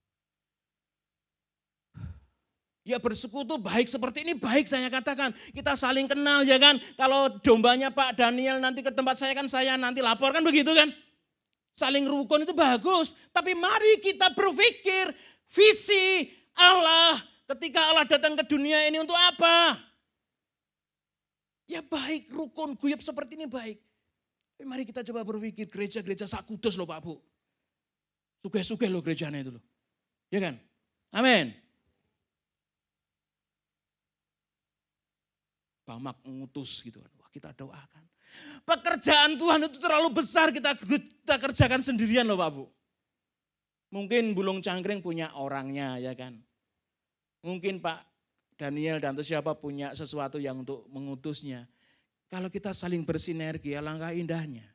Ya bersekutu baik seperti ini baik saya katakan. Kita saling kenal ya kan. Kalau dombanya Pak Daniel nanti ke tempat saya kan saya nanti lapor kan begitu kan. Saling rukun itu bagus. Tapi mari kita berpikir visi Allah. Ketika Allah datang ke dunia ini untuk apa? Ya baik, rukun, guyub seperti ini baik. Tapi mari kita coba berpikir gereja-gereja sakudus loh Pak Bu. Sugih-sugih loh gerejanya itu loh. Ya kan? Amin. Bamak ngutus gitu kan. Wah kita doakan. Pekerjaan Tuhan itu terlalu besar kita kerjakan sendirian loh Pak Bu. Mungkin Bulung Cangkring punya orangnya ya kan. Mungkin Pak Daniel dan siapa punya sesuatu yang untuk mengutusnya. Kalau kita saling bersinergi, alangkah indahnya.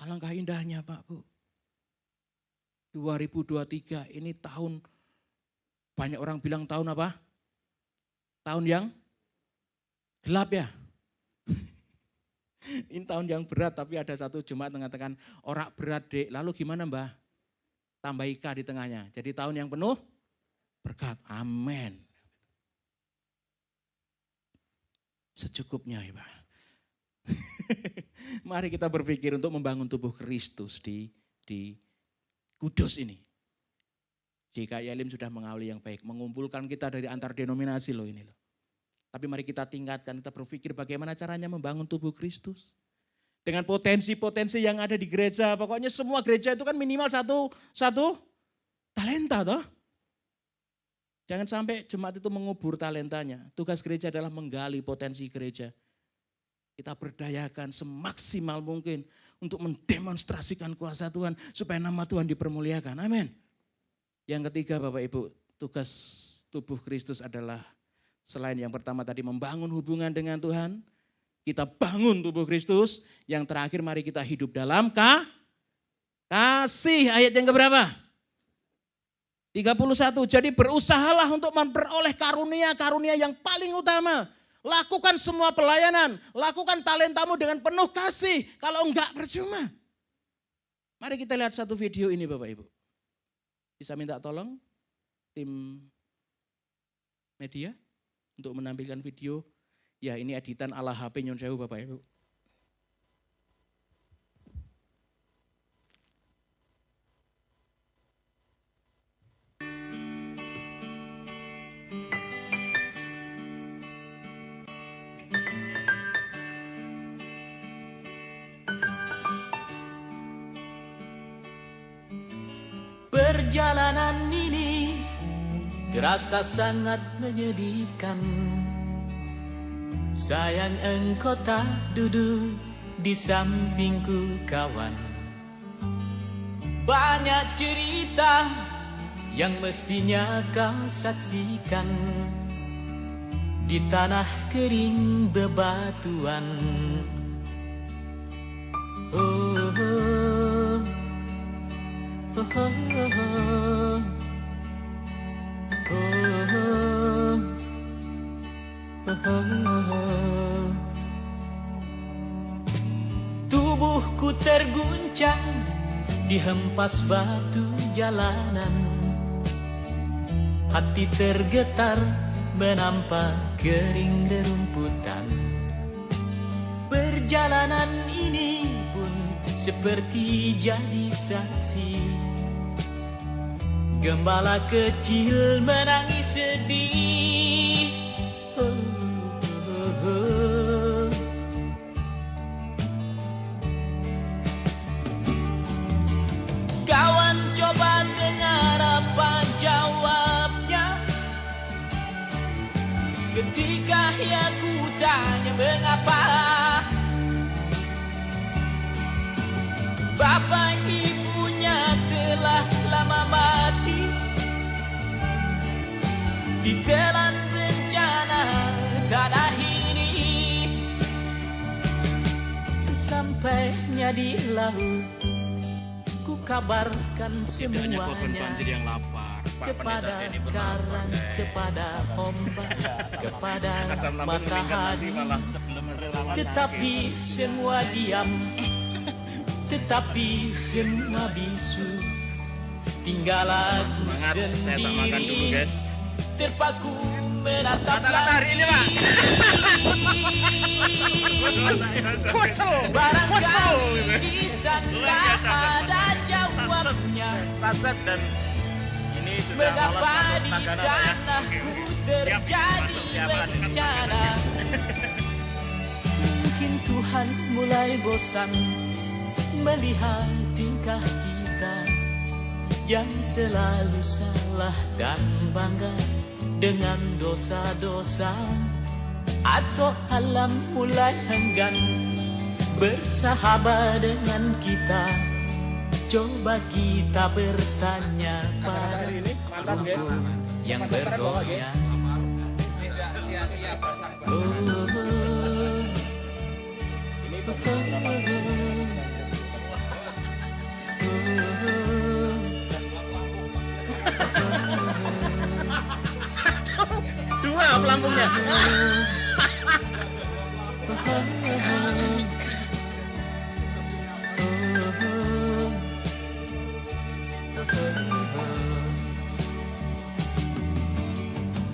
Alangkah indahnya Pak Bu. 2023 ini tahun, banyak orang bilang tahun apa? Tahun yang gelap ya. Ini tahun yang berat, tapi ada satu jemaat mengatakan, orak berat dek, lalu gimana Mbah? Tambah ika di tengahnya, jadi tahun yang penuh berkat, amin. Secukupnya ya Pak. Mari kita berpikir untuk membangun tubuh Kristus di Kudus ini. GKI Elim sudah mengawali yang baik, mengumpulkan kita dari antar denominasi loh ini loh. Tapi mari kita tingkatkan, kita berpikir bagaimana caranya membangun tubuh Kristus. Dengan potensi-potensi yang ada di gereja, pokoknya semua gereja itu kan minimal satu talenta toh. Jangan sampai jemaat itu mengubur talentanya. Tugas gereja adalah menggali potensi gereja. Kita berdayakan semaksimal mungkin untuk mendemonstrasikan kuasa Tuhan supaya nama Tuhan dipermuliakan. Amin. Yang ketiga Bapak Ibu, tugas tubuh Kristus adalah selain yang pertama tadi membangun hubungan dengan Tuhan, kita bangun tubuh Kristus. Yang terakhir mari kita hidup dalam kasih. Ayat yang keberapa? 31. Jadi berusahalah untuk memperoleh karunia-karunia yang paling utama. Lakukan semua pelayanan, lakukan talentamu dengan penuh kasih. Kalau enggak percuma. Mari kita lihat satu video ini Bapak Ibu. Bisa minta tolong tim media untuk menampilkan video. Ya ini editan ala HP Nyon Sewu Bapak Ibu. Perjalanan ini terasa sangat menyedihkan. Sayang engkau tak duduk di sampingku kawan. Banyak cerita yang mestinya kau saksikan di tanah kering bebatuan. Oh, oh, oh, oh, oh. Tubuhku terguncang dihempas batu jalanan. Hati tergetar menampak kering rerumputan. Perjalanan ini pun seperti jadi saksi. Gembala kecil menangis sedih. Kawan coba dengar apa jawabnya ketika aku tanya mengapa. Bapak ibunya telah lama mati, ditelan bencana tanah ini. Sesampainya di laut, ku kabarkan semuanya kepada karang, kepada ombak, kepada matahari. Tetapi semua diam, tetapi semua bisu. Tinggal aku sendiri, terpaku menatap langit. Barangkali di sana ada jawabnya. Dan ini sudah mengapa di tanahku terjadi bencana. Mungkin Tuhan mulai bosan melihat tingkah kita yang selalu salah dan bangga dengan dosa-dosa. Atau alam mulai enggan bersahabat dengan kita. Coba kita bertanya pada rumput yang bergoyang. Dua pelampungnya.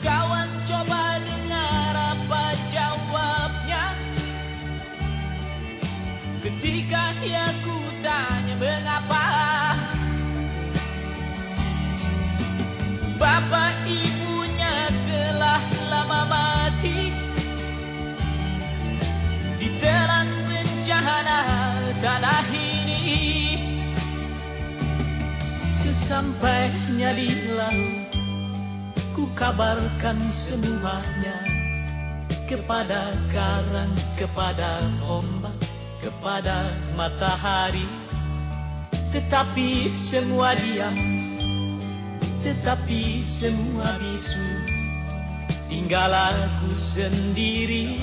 Kawan coba dengar apa jawabnya ketika dia kutanya mengapa. Bapak ibunya telah lama mati, ditelan bencana tanah ini. Sesampainya di laut, ku kabarkan semuanya kepada karang, kepada ombak, kepada matahari. Tetapi semua diam, tetapi semua bisu. Tinggal aku sendiri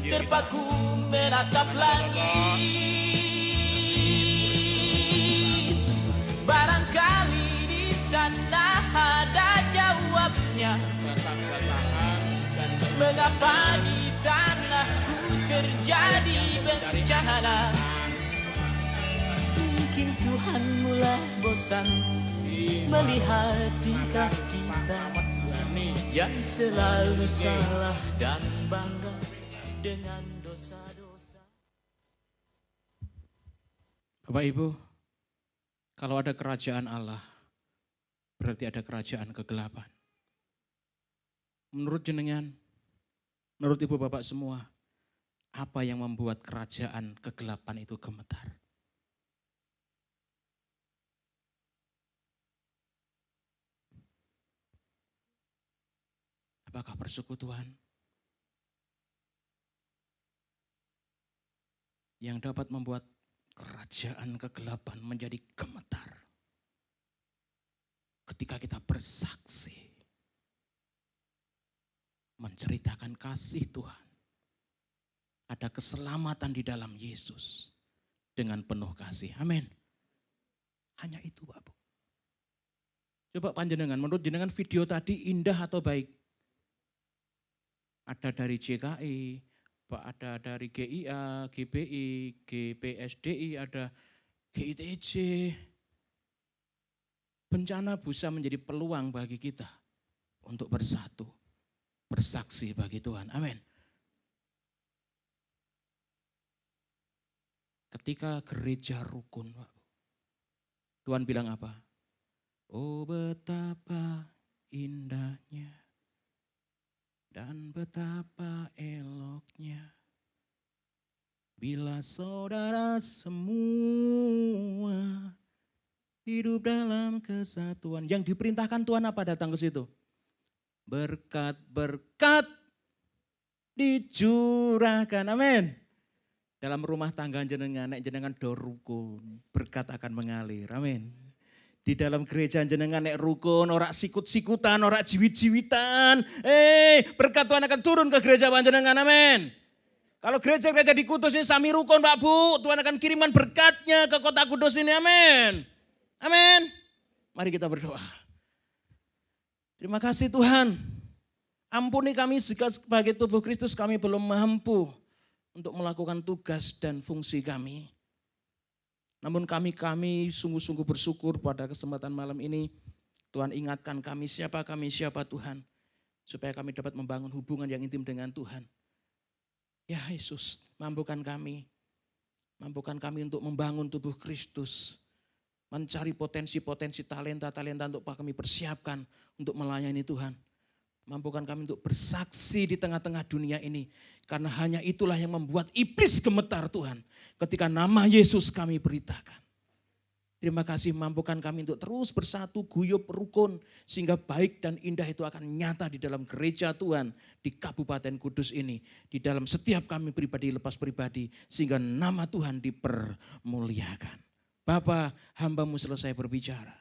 terpaku menatap langit. Barangkali di sana ada jawabnya, mengapa di tanahku terjadi bencana. Mungkin Tuhan mulai bosan melihat tingkah kita yang selalu salah dan bangga dengan dosa-dosa. Bapak Ibu, kalau ada kerajaan Allah, berarti ada kerajaan kegelapan. Menurut jenengan, menurut Ibu Bapak semua, apa yang membuat kerajaan kegelapan itu gemetar? Apakah persekutuan yang dapat membuat kerajaan kegelapan menjadi gemetar? Ketika kita bersaksi, menceritakan kasih Tuhan, ada keselamatan di dalam Yesus dengan penuh kasih. Amin. Hanya itu, Bapak. Coba panjenengan, menurut jenengan video tadi indah atau baik? Ada dari JKI, ada dari GIA, GBI, GPSDI, ada GITJ. Bencana bisa menjadi peluang bagi kita untuk bersatu, bersaksi bagi Tuhan. Amin. Ketika gereja rukun, Tuhan bilang apa? Oh betapa indahnya dan betapa eloknya bila saudara semua hidup dalam kesatuan. Yang diperintahkan Tuhan apa datang ke situ? Berkat-berkat dicurahkan. Amin. Dalam rumah tangga jenengan, nek jenengan do rukun, berkat akan mengalir. Amin. Di dalam gereja jenengan nek rukun, ora sikut-sikutan, ora jiwit-jiwitan. Berkat Tuhan akan turun ke gereja panjenengan. Amin. Kalau gereja-gereja di Kudus ini sami rukun Pak Bu, Tuhan akan kirimkan berkatnya ke kota Kudus ini. Amin. Amin. Mari kita berdoa. Terima kasih Tuhan. Ampuni kami jika sebagai tubuh Kristus kami belum mampu untuk melakukan tugas dan fungsi kami. Namun kami sungguh-sungguh bersyukur pada kesempatan malam ini. Tuhan ingatkan kami siapa Tuhan. Supaya kami dapat membangun hubungan yang intim dengan Tuhan. Ya Yesus, mampukan kami untuk membangun tubuh Kristus. Mencari potensi-potensi talenta-talenta untuk kami persiapkan untuk melayani Tuhan. Mampukan kami untuk bersaksi di tengah-tengah dunia ini. Karena hanya itulah yang membuat iblis gemetar Tuhan. Ketika nama Yesus kami beritakan. Terima kasih mampukan kami untuk terus bersatu, guyup, rukun. Sehingga baik dan indah itu akan nyata di dalam gereja Tuhan. Di Kabupaten Kudus ini. Di dalam setiap kami pribadi lepas pribadi. Sehingga nama Tuhan dipermuliakan. Bapa, hamba-Mu selesai berbicara.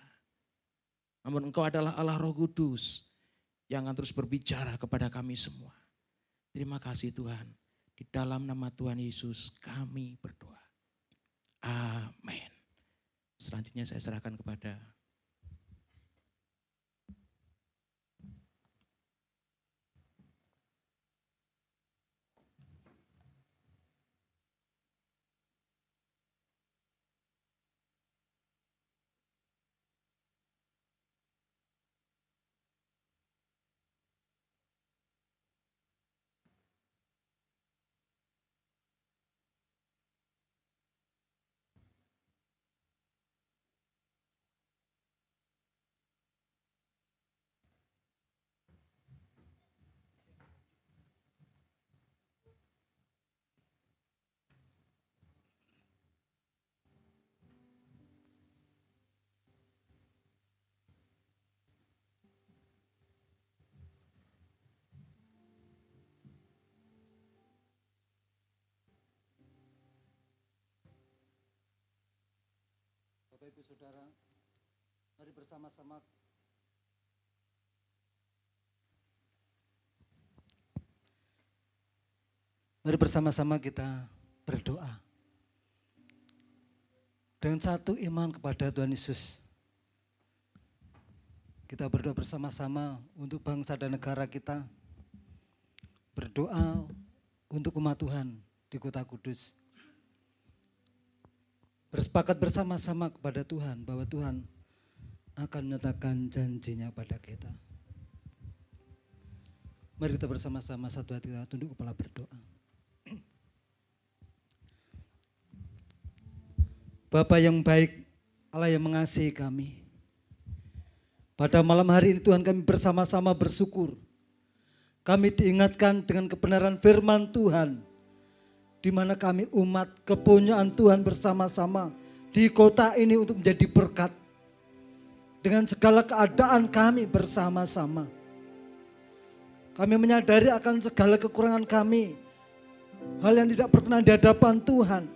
Namun Engkau adalah Allah Roh Kudus yang akan terus berbicara kepada kami semua. Terima kasih Tuhan. Di dalam nama Tuhan Yesus kami berdoa. Amin. Selanjutnya saya serahkan kepada Bapak Ibu Saudara, mari bersama-sama kita berdoa. Dengan satu iman kepada Tuhan Yesus. Kita berdoa bersama-sama untuk bangsa dan negara kita. Berdoa untuk umat Tuhan di Kota Kudus. Bersepakat bersama-sama kepada Tuhan bahwa Tuhan akan menyatakan janjinya pada kita. Mari kita bersama-sama satu hati kita tunduk kepala berdoa. Bapa yang baik, Allah yang mengasihi kami. Pada malam hari ini Tuhan kami bersama-sama bersyukur. Kami diingatkan dengan kebenaran firman Tuhan, di mana kami umat kepunyaan Tuhan bersama-sama di kota ini untuk menjadi berkat. Dengan segala keadaan kami bersama-sama. Kami menyadari akan segala kekurangan kami. Hal yang tidak berkenan di hadapan Tuhan.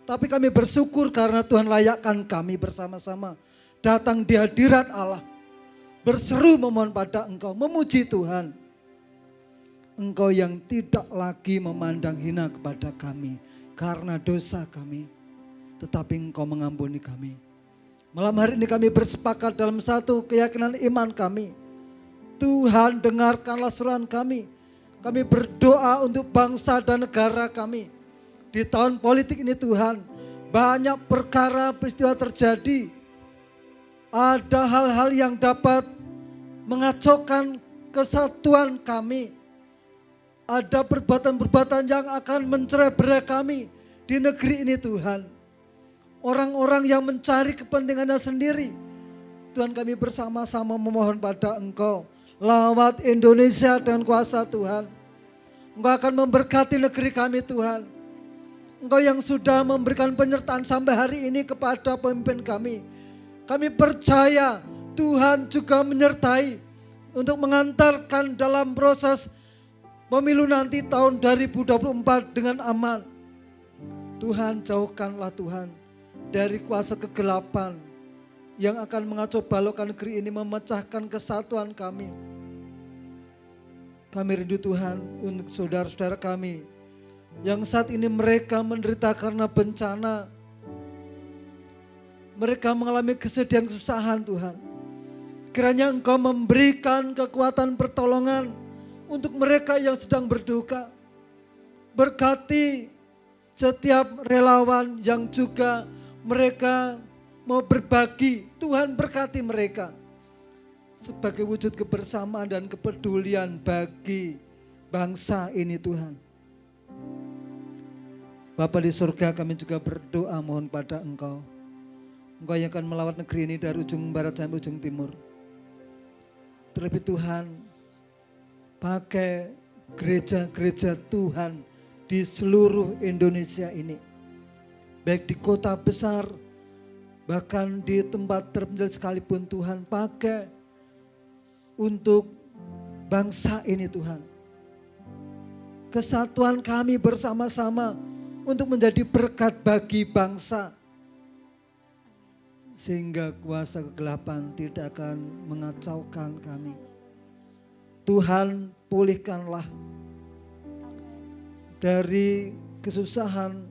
Tapi kami bersyukur karena Tuhan layakkan kami bersama-sama datang di hadirat Allah. Berseru memohon pada Engkau, memuji Tuhan. Engkau yang tidak lagi memandang hina kepada kami karena dosa kami, tetapi Engkau mengampuni kami. Malam hari ini kami bersepakat dalam satu keyakinan iman kami. Tuhan, dengarkanlah seruan kami. Kami berdoa untuk bangsa dan negara kami. Di tahun politik ini Tuhan, banyak perkara peristiwa terjadi. Ada hal-hal yang dapat mengacaukan kesatuan kami. Ada perbuatan-perbuatan yang akan mencerai-berai kami di negeri ini Tuhan. Orang-orang yang mencari kepentingannya sendiri. Tuhan kami bersama-sama memohon pada Engkau. Lawat Indonesia dengan kuasa Tuhan. Engkau akan memberkati negeri kami Tuhan. Engkau yang sudah memberikan penyertaan sampai hari ini kepada pemimpin kami. Kami percaya Tuhan juga menyertai untuk mengantarkan dalam proses pemilu nanti tahun 2024 dengan aman. Tuhan, jauhkanlah Tuhan dari kuasa kegelapan yang akan mengacau balokkan negeri ini, memecahkan kesatuan kami. Kami rindu Tuhan untuk saudara-saudara kami yang saat ini mereka menderita karena bencana. Mereka mengalami kesedihan, kesusahan Tuhan. Kiranya Engkau memberikan kekuatan pertolongan untuk mereka yang sedang berduka. Berkati setiap relawan yang juga mereka mau berbagi. Tuhan berkati mereka. Sebagai wujud kebersamaan dan kepedulian bagi bangsa ini Tuhan. Bapa di surga, kami juga berdoa mohon pada Engkau. Engkau yang akan melawat negeri ini dari ujung barat sampai ujung timur. Terlebih Tuhan, pakai gereja-gereja Tuhan di seluruh Indonesia ini. Baik di kota besar, bahkan di tempat terpencil sekalipun Tuhan pakai untuk bangsa ini Tuhan. Kesatuan kami bersama-sama untuk menjadi berkat bagi bangsa. Sehingga kuasa kegelapan tidak akan mengacaukan kami. Tuhan pulihkanlah dari kesusahan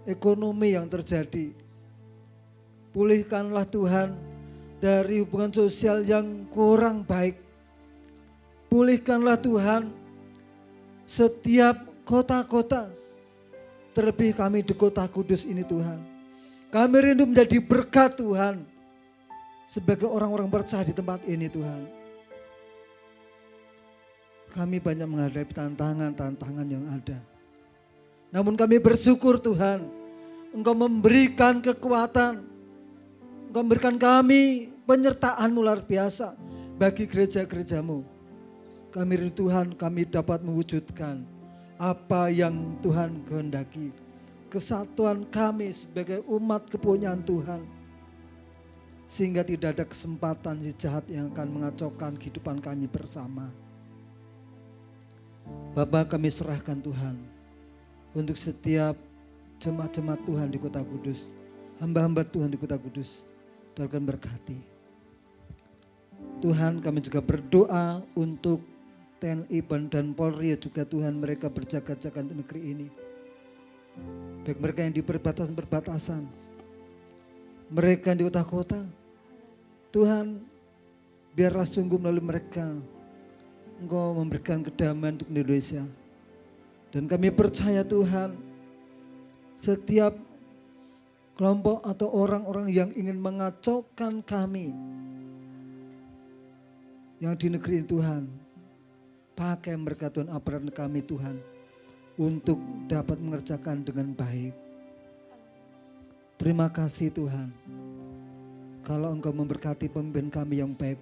ekonomi yang terjadi. Pulihkanlah Tuhan dari hubungan sosial yang kurang baik. Pulihkanlah Tuhan setiap kota-kota, terlebih kami di kota Kudus ini Tuhan. Kami rindu menjadi berkat Tuhan sebagai orang-orang percaya di tempat ini Tuhan. Kami banyak menghadapi tantangan-tantangan yang ada. Namun kami bersyukur Tuhan, Engkau memberikan kekuatan, Engkau memberikan kami penyertaan luar biasa bagi gereja-gerejamu. Kami rindu Tuhan, kami dapat mewujudkan apa yang Tuhan kehendaki. Kesatuan kami sebagai umat kepunyaan Tuhan. Sehingga tidak ada kesempatan si jahat yang akan mengacaukan kehidupan kami bersama. Bapak, kami serahkan Tuhan untuk setiap jemaat-jemaat Tuhan di kota Kudus. Hamba-hamba Tuhan di kota Kudus. Tuhan berkati. Tuhan, kami juga berdoa untuk TNI dan Polri juga Tuhan, mereka berjaga-jaga di negeri ini. Baik mereka yang di perbatasan-perbatasan, mereka di kota-kota. Tuhan, biarlah sungguh melalui mereka Engkau memberikan kedamaian untuk Indonesia. Dan kami percaya Tuhan, setiap kelompok atau orang-orang yang ingin mengacaukan kami yang di negeri ini Tuhan, pakai mereka Tuhan, aparat kami Tuhan, untuk dapat mengerjakan dengan baik. Terima kasih Tuhan, kalau Engkau memberkati pemimpin kami yang baik,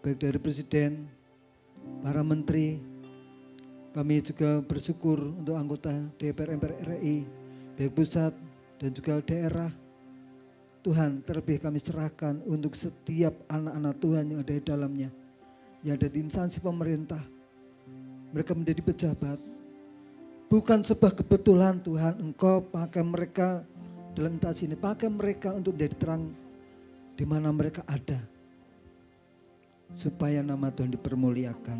baik dari Presiden, para Menteri. Kami juga bersyukur untuk anggota DPR MPR RI, baik pusat dan juga daerah. Tuhan, terlebih kami serahkan untuk setiap anak-anak Tuhan yang ada di dalamnya, yang ada di instansi pemerintah. Mereka menjadi pejabat. Bukan sebuah kebetulan Tuhan, Engkau pakai mereka dalam instansi ini. Pakai mereka untuk menjadi terang di mana mereka ada. Supaya nama Tuhan dipermuliakan.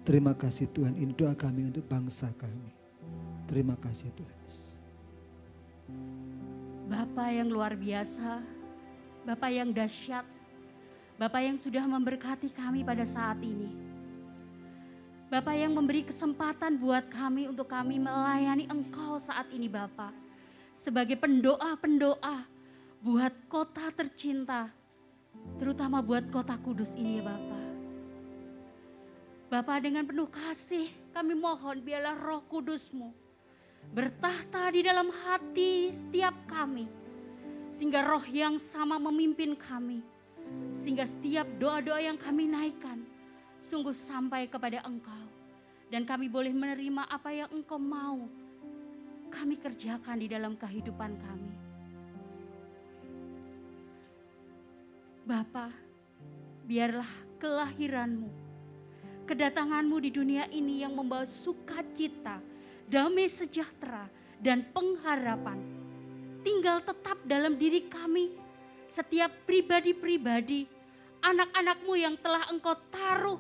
Terima kasih Tuhan, ini doa kami untuk bangsa kami. Terima kasih Tuhan Yesus. Bapa yang luar biasa, Bapa yang dahsyat, Bapa yang sudah memberkati kami pada saat ini. Bapa yang memberi kesempatan buat kami untuk kami melayani Engkau saat ini Bapa. Sebagai pendoa-pendoa buat kota tercinta, terutama buat kota Kudus ini ya Bapa. Bapa, dengan penuh kasih kami mohon biarlah Roh Kudus-Mu bertahta di dalam hati setiap kami. Sehingga roh yang sama memimpin kami. Sehingga setiap doa-doa yang kami naikkan sungguh sampai kepada Engkau. Dan kami boleh menerima apa yang Engkau mau kami kerjakan di dalam kehidupan kami. Bapa, biarlah kelahiran-Mu, kedatangan-Mu di dunia ini yang membawa sukacita, damai sejahtera, dan pengharapan tinggal tetap dalam diri kami, setiap pribadi-pribadi, anak-anak-Mu yang telah Engkau taruh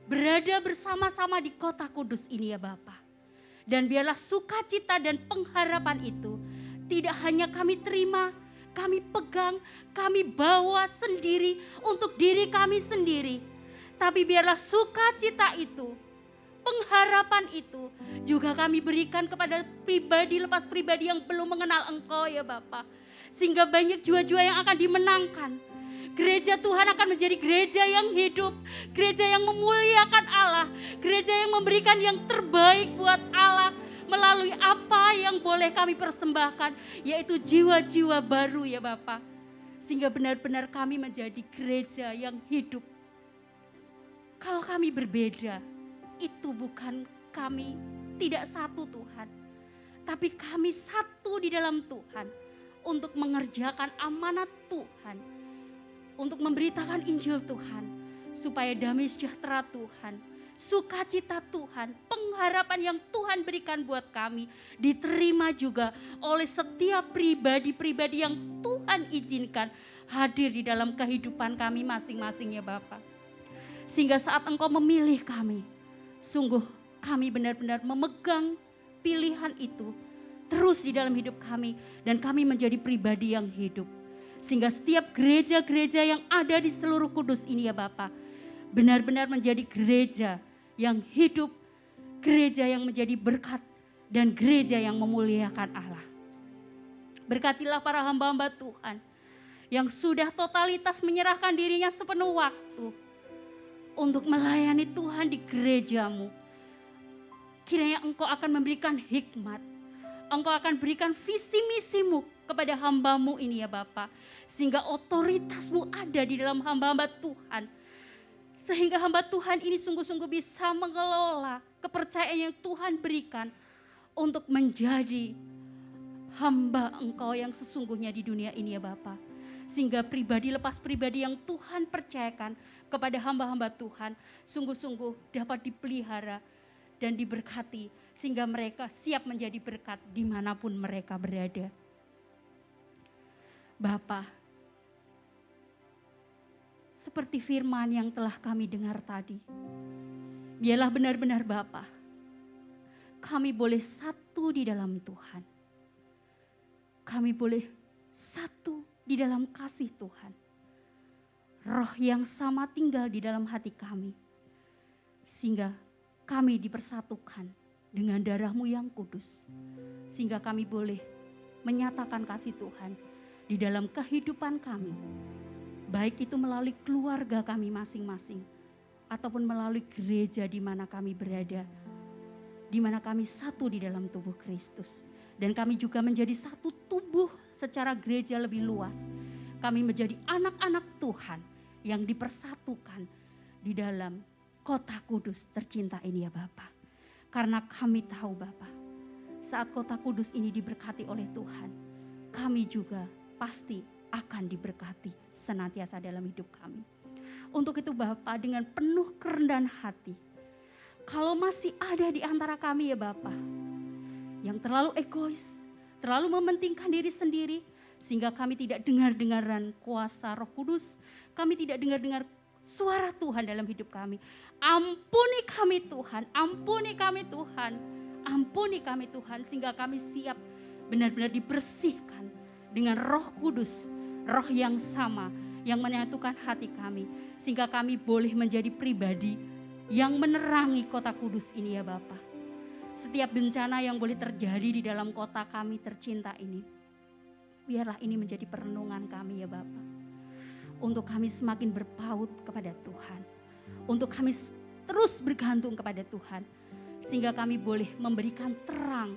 berada bersama-sama di kota Kudus ini ya Bapa. Dan biarlah sukacita dan pengharapan itu tidak hanya kami terima, kami pegang, kami bawa sendiri untuk diri kami sendiri. Tapi biarlah sukacita itu, pengharapan itu juga kami berikan kepada pribadi lepas pribadi yang belum mengenal Engkau ya Bapa. Sehingga banyak jiwa-jiwa yang akan dimenangkan. Gereja Tuhan akan menjadi gereja yang hidup, gereja yang memuliakan Allah, gereja yang memberikan yang terbaik buat Allah melalui apa yang boleh kami persembahkan, yaitu jiwa-jiwa baru ya Bapa. Sehingga benar-benar kami menjadi gereja yang hidup. Kalau kami berbeda, itu bukan kami tidak satu Tuhan, tapi kami satu di dalam Tuhan untuk mengerjakan amanat Tuhan. Untuk memberitakan Injil Tuhan, supaya damai sejahtera Tuhan, sukacita Tuhan, pengharapan yang Tuhan berikan buat kami, diterima juga oleh setiap pribadi-pribadi yang Tuhan izinkan hadir di dalam kehidupan kami masing-masing ya Bapa. Sehingga saat Engkau memilih kami, sungguh kami benar-benar memegang pilihan itu terus di dalam hidup kami. Dan kami menjadi pribadi yang hidup. Sehingga setiap gereja-gereja yang ada di seluruh Kudus ini ya Bapa, benar-benar menjadi gereja yang hidup, gereja yang menjadi berkat, dan gereja yang memuliakan Allah. Berkatilah para hamba-hamba Tuhan yang sudah totalitas menyerahkan dirinya sepenuh waktu untuk melayani Tuhan di gerejamu. Kiranya Engkau akan memberikan hikmat, Engkau akan berikan visi misimu kepada hambamu ini ya Bapa. Sehingga otoritasmu ada di dalam hamba-hamba Tuhan. Sehingga hamba Tuhan ini sungguh-sungguh bisa mengelola kepercayaan yang Tuhan berikan untuk menjadi hamba Engkau yang sesungguhnya di dunia ini ya Bapa. Sehingga pribadi lepas pribadi yang Tuhan percayakan kepada hamba-hamba Tuhan sungguh-sungguh dapat dipelihara dan diberkati. Sehingga mereka siap menjadi berkat dimanapun mereka berada. Bapa, seperti firman yang telah kami dengar tadi, biarlah benar-benar Bapa, kami boleh satu di dalam Tuhan. Kami boleh satu di dalam kasih Tuhan. Roh yang sama tinggal di dalam hati kami. Sehingga kami dipersatukan dengan darah-Mu yang kudus. Sehingga kami boleh menyatakan kasih Tuhan di dalam kehidupan kami. Baik itu melalui keluarga kami masing-masing. Ataupun melalui gereja di mana kami berada. Di mana kami satu di dalam tubuh Kristus. Dan kami juga menjadi satu tubuh secara gereja lebih luas. Kami menjadi anak-anak Tuhan yang dipersatukan di dalam kota kudus tercinta ini ya Bapa. Karena kami tahu Bapa, saat kota kudus ini diberkati oleh Tuhan, kami juga pasti akan diberkati senantiasa dalam hidup kami. Untuk itu Bapa, dengan penuh kerendahan hati, kalau masih ada di antara kami ya Bapa, yang terlalu egois, terlalu mementingkan diri sendiri, sehingga kami tidak dengar-dengaran kuasa Roh Kudus, kami tidak dengar-dengar suara Tuhan dalam hidup kami. Ampuni kami Tuhan, ampuni kami Tuhan, ampuni kami Tuhan, sehingga kami siap benar-benar dibersihkan dengan Roh Kudus, Roh yang sama, yang menyatukan hati kami, sehingga kami boleh menjadi pribadi yang menerangi kota kudus ini ya Bapa. Setiap bencana yang boleh terjadi di dalam kota kami tercinta ini, biarlah ini menjadi perenungan kami ya Bapa. Untuk kami semakin berpaut kepada Tuhan. Untuk kami terus bergantung kepada Tuhan. Sehingga kami boleh memberikan terang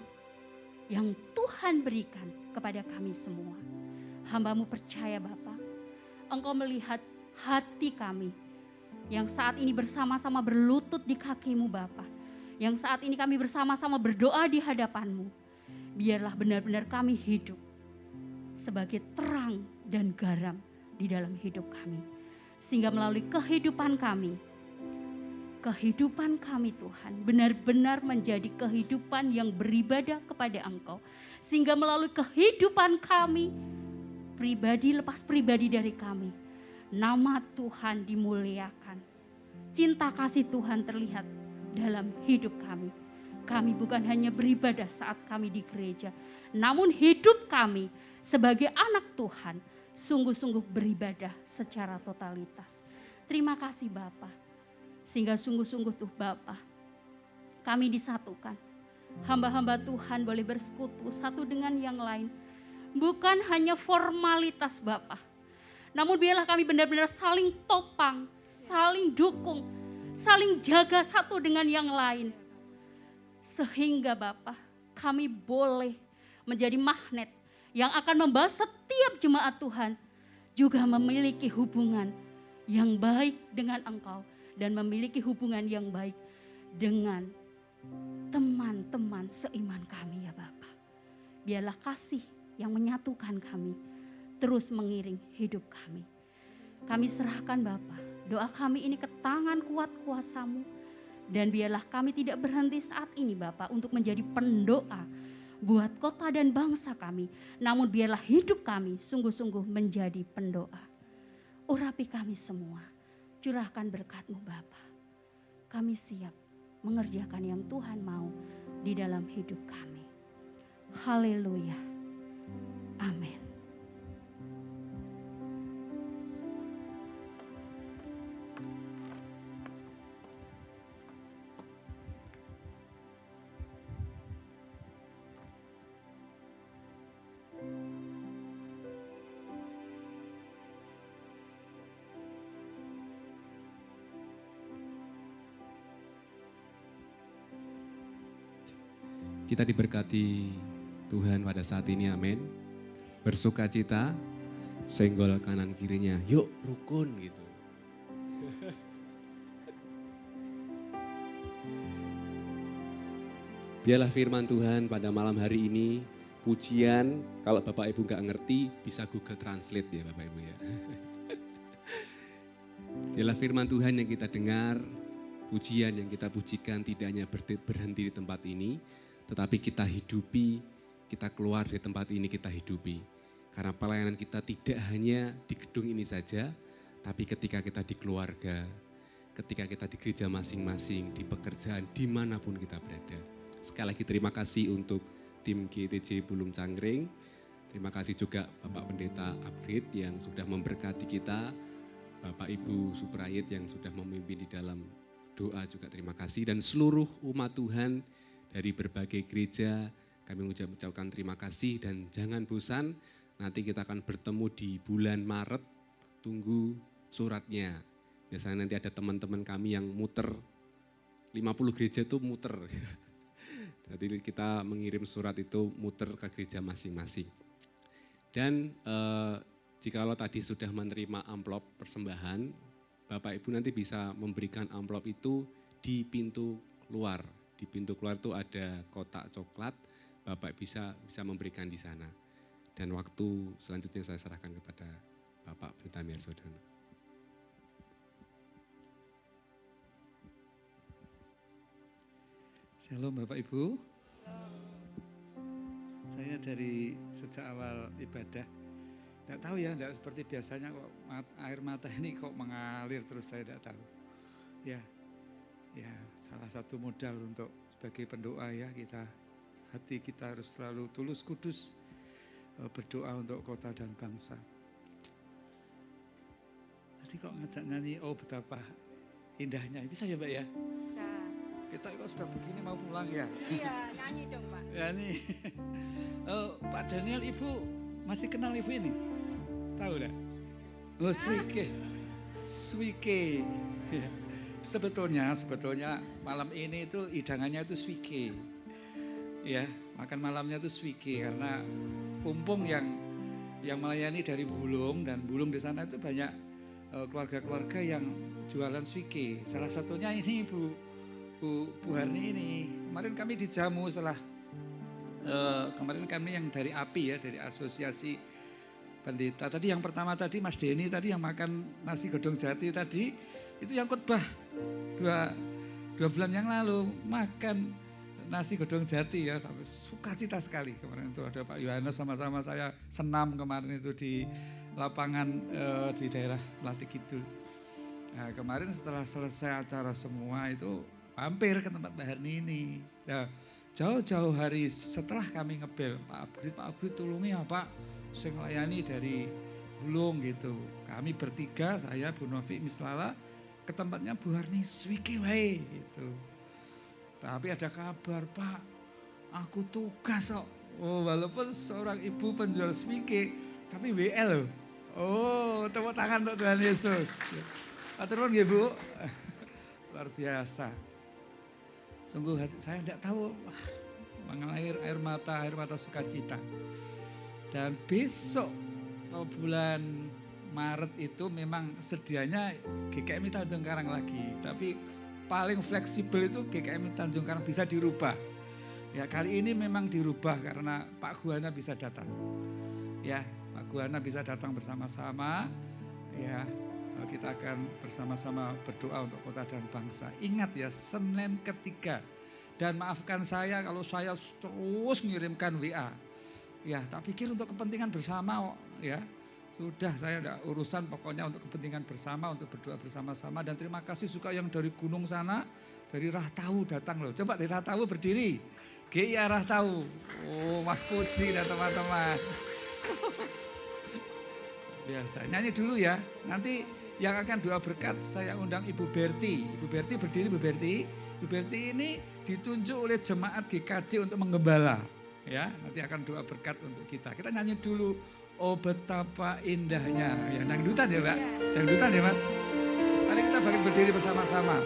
yang Tuhan berikan kepada kami semua. Hamba-Mu percaya Bapa, Engkau melihat hati kami yang saat ini bersama-sama berlutut di kaki-Mu Bapa. Yang saat ini kami bersama-sama berdoa di hadapan-Mu. Biarlah benar-benar kami hidup sebagai terang dan garam di dalam hidup kami. Sehingga melalui kehidupan kami Tuhan benar-benar menjadi kehidupan yang beribadah kepada Engkau. Sehingga melalui kehidupan kami, pribadi lepas pribadi dari kami, nama Tuhan dimuliakan. Cinta kasih Tuhan terlihat dalam hidup kami. Kami bukan hanya beribadah saat kami di gereja, namun hidup kami sebagai anak Tuhan sungguh-sungguh beribadah secara totalitas. Terima kasih Bapa, sehingga sungguh-sungguh tuh Bapa, kami disatukan. Hamba-hamba Tuhan boleh bersekutu satu dengan yang lain. Bukan hanya formalitas Bapa, namun biarlah kami benar-benar saling topang, saling dukung, saling jaga satu dengan yang lain. Sehingga Bapa, kami boleh menjadi magnet yang akan membawa setiap jemaat Tuhan juga memiliki hubungan yang baik dengan Engkau. Dan memiliki hubungan yang baik dengan teman-teman seiman kami ya Bapa. Biarlah kasih yang menyatukan kami terus mengiring hidup kami. Kami serahkan Bapa, doa kami ini ke tangan kuat kuasa-Mu. Dan biarlah kami tidak berhenti saat ini Bapa untuk menjadi pendoa buat kota dan bangsa kami. Namun biarlah hidup kami sungguh-sungguh menjadi pendoa. Urapi kami semua. Curahkan berkat-Mu Bapa. Kami siap mengerjakan yang Tuhan mau di dalam hidup kami. Haleluya. Amin. Kita diberkati Tuhan pada saat ini, amin. Bersukacita, senggol kanan kirinya, yuk rukun gitu. Biarlah firman Tuhan pada malam hari ini, pujian, kalau Bapak Ibu nggak ngerti bisa Google Translate ya Bapak Ibu ya. Biarlah firman Tuhan yang kita dengar, pujian yang kita pujikan tidak hanya berhenti di tempat ini, tetapi kita hidupi, kita keluar dari tempat ini, kita hidupi. Karena pelayanan kita tidak hanya di gedung ini saja, tapi ketika kita di keluarga, ketika kita di gereja masing-masing, di pekerjaan, dimanapun kita berada. Sekali lagi terima kasih untuk tim GTJ Bulung Cangkring. Terima kasih juga Bapak Pendeta Upgrade yang sudah memberkati kita. Bapak Ibu Suprayit yang sudah memimpin di dalam doa juga terima kasih. Dan seluruh umat Tuhan dari berbagai gereja, kami mengucapkan terima kasih dan jangan bosan, nanti kita akan bertemu di bulan Maret, tunggu suratnya. Biasanya nanti ada teman-teman kami yang muter, 50 gereja itu muter. Jadi kita mengirim surat itu muter ke gereja masing-masing. Dan jikalau tadi sudah menerima amplop persembahan, Bapak Ibu nanti bisa memberikan amplop itu di pintu keluar. Di pintu keluar itu ada kotak coklat, Bapak bisa memberikan di sana. Dan waktu selanjutnya saya serahkan kepada Bapak Pendeta Miersodono. Shalom Bapak Ibu. Saya dari sejak awal ibadah, tidak tahu ya, tidak seperti biasanya kok air mata ini kok mengalir terus, saya tidak tahu. Ya, salah satu modal untuk sebagai pendoa ya, hati kita harus selalu tulus kudus berdoa untuk kota dan bangsa. Tadi kok ngajak nyanyi, oh betapa indahnya, bisa ya Mbak ya? Bisa. Kita kok sudah begini mau pulang ya? Iya, nyanyi dong Pak. Nyanyi. Pak Daniel, Ibu masih kenal Ibu ini? Tahu enggak? Oh, Swike. Sebetulnya malam ini itu hidangannya itu swike. Ya, makan malamnya itu swike karena Pumpung yang melayani dari Bulung, dan Bulung di sana itu banyak keluarga-keluarga yang jualan swike. Salah satunya ini Bu Harni ini. Kemarin kami dijamu setelah kemarin kami yang dari API ya, dari Asosiasi Pendeta. Tadi yang pertama tadi Mas Denny tadi yang makan nasi godong jati tadi, itu yang khotbah dua bulan yang lalu makan nasi godong jati ya, sampai sukacita sekali. Kemarin itu ada Pak Yohanes, sama-sama saya senam kemarin itu di lapangan di daerah Melati Kidul. Nah, kemarin setelah selesai acara semua itu hampir ke tempat Mbak Harni ini. Nah, jauh-jauh hari setelah kami ngebel, Pak Abrid tulungi ya Pak, saya melayani dari Bulung gitu. Kami bertiga, saya, Bu Novi, Mislala, ke tempatnya Bu Harni, swike wae gitu. Tapi ada kabar, Pak, aku tugas kok. Oh, walaupun seorang ibu penjual swike, tapi WL loh. Oh, tepuk tangan untuk Tuhan Yesus. Aturun ya Bu. Luar biasa. Sungguh saya tidak tahu mengalir air mata sukacita. Dan besok bulan Maret itu memang sedianya GKMI Tanjung Karang lagi. Tapi paling fleksibel itu GKMI Tanjung Karang, bisa dirubah. Ya, kali ini memang dirubah karena Pak Guana bisa datang. Ya, Pak Guana bisa datang bersama-sama. Ya, kita akan bersama-sama berdoa untuk kota dan bangsa. Ingat ya, Senin ketiga. Dan maafkan saya kalau saya terus ngirimkan WA. Ya, tak pikir untuk kepentingan bersama ya. Sudah, saya ada urusan pokoknya untuk kepentingan bersama, untuk berdoa bersama-sama. Dan terima kasih juga yang dari gunung sana, dari Rahtau datang loh. Coba dari Rahtau berdiri. GIA Rahtau. Oh, Mas Puji dan teman-teman. Biasa, nyanyi dulu ya. Nanti yang akan doa berkat saya undang Ibu Berti. Ibu Berti berdiri, Ibu Berti. Ibu Berti ini ditunjuk oleh jemaat GKJ untuk menggembala. Ya, nanti akan doa berkat untuk kita. Kita nyanyi dulu. Oh betapa indahnya. Ya, dangdutan ya Mbak? Dangdutan ya Mas? Mari kita bangkit berdiri bersama-sama.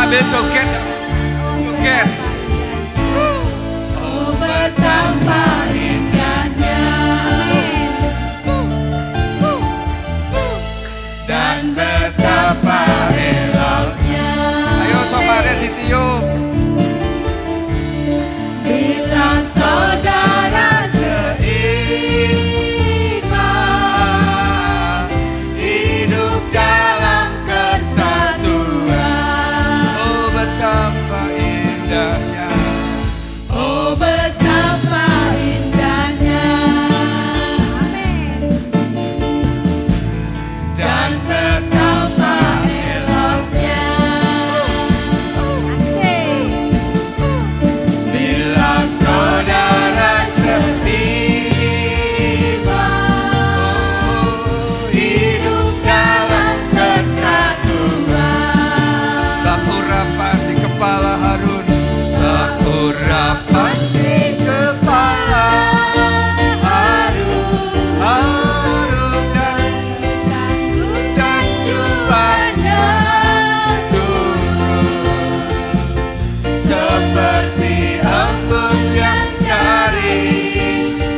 Sambil joget, joget. Oh betapa indahnya dan betapa eloknya. Ayo sobarnya ditiup. Bila saudara seiman hidup dalam kesatuan. Oh betapa indahnya. Oh betapa indahnya. Dan betapa eloknya. Bila saudara seiman hidup dalam kesatuan. Tak urapan di kepala Harun, tak urapan di kepala Harun dan Jubahnya turun seperti embun yang dari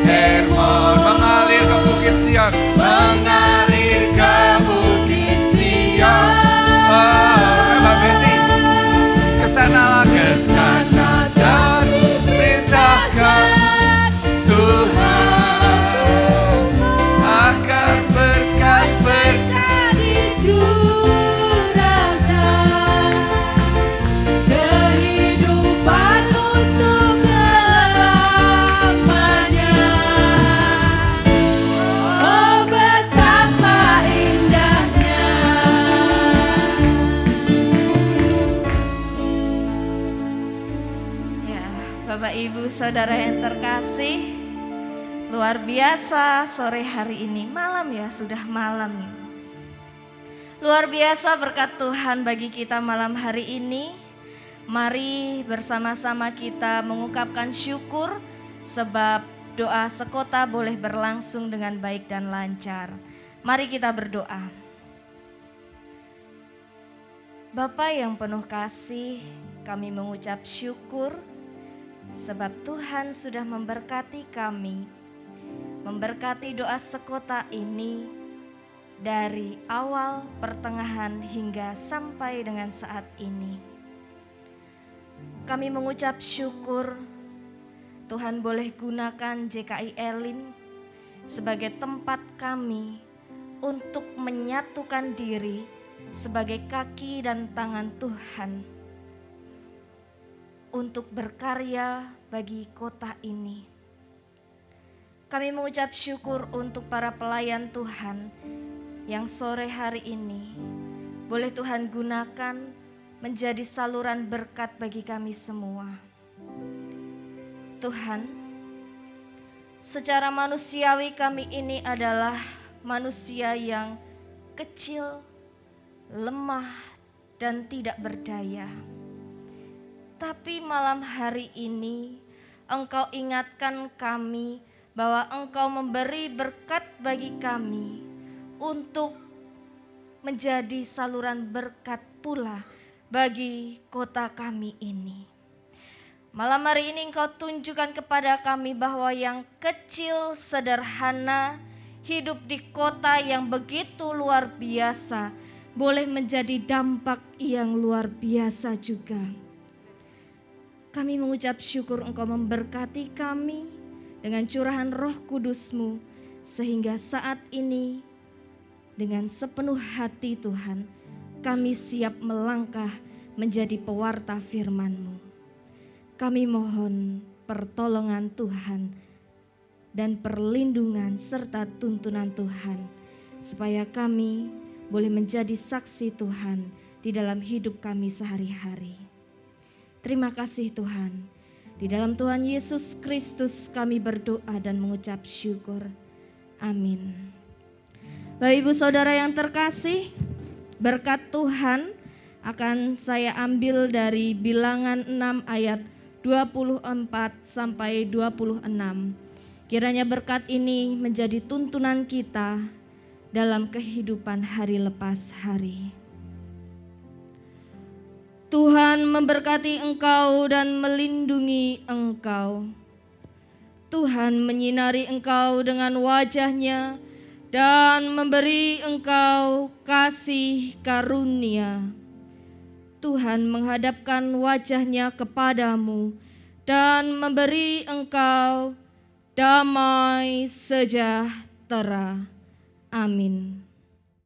Hermon mengalir ke Bukit Sion. mengalir ke Bukit Sion. Mbak Betty, kesana lagi. Kesana dan diperintahkan Tuhan Agar berkat-berkat dicurahkan kehidupan untuk selamanya. Oh betapa indahnya. Ya, Bapak Ibu Saudara yang terkasih, luar biasa sore hari ini, malam ya, sudah malam. Luar biasa berkat Tuhan bagi kita malam hari ini. Mari bersama-sama kita mengungkapkan syukur sebab doa sekota boleh berlangsung dengan baik dan lancar. Mari kita berdoa. Bapa yang penuh kasih, kami mengucap syukur sebab Tuhan sudah memberkati kami, memberkati doa sekota ini dari awal, pertengahan, hingga sampai dengan saat ini. Kami mengucap syukur Tuhan boleh gunakan JKI Elim sebagai tempat kami untuk menyatukan diri sebagai kaki dan tangan Tuhan untuk berkarya bagi kota ini. Kami mengucap syukur untuk para pelayan Tuhan yang sore hari ini boleh Tuhan gunakan menjadi saluran berkat bagi kami semua. Tuhan, secara manusiawi kami ini adalah manusia yang kecil, lemah, dan tidak berdaya. Tapi malam hari ini Engkau ingatkan kami bahwa Engkau memberi berkat bagi kami untuk menjadi saluran berkat pula bagi kota kami ini. Malam hari ini Engkau tunjukkan kepada kami bahwa yang kecil, sederhana, hidup di kota yang begitu luar biasa, boleh menjadi dampak yang luar biasa juga. Kami mengucap syukur Engkau memberkati kami dengan curahan Roh Kudus-Mu, sehingga saat ini dengan sepenuh hati Tuhan, kami siap melangkah menjadi pewarta firman-Mu. Kami mohon pertolongan Tuhan dan perlindungan serta tuntunan Tuhan, supaya kami boleh menjadi saksi Tuhan di dalam hidup kami sehari-hari. Terima kasih Tuhan. Di dalam Tuhan Yesus Kristus kami berdoa dan mengucap syukur. Amin. Bapak Ibu Saudara yang terkasih, berkat Tuhan akan saya ambil dari Bilangan 6 ayat 24 sampai 26. Kiranya berkat ini menjadi tuntunan kita dalam kehidupan hari lepas hari. Tuhan memberkati engkau dan melindungi engkau. Tuhan menyinari engkau dengan wajah-Nya dan memberi engkau kasih karunia. Tuhan menghadapkan wajah-Nya kepadamu dan memberi engkau damai sejahtera. Amin.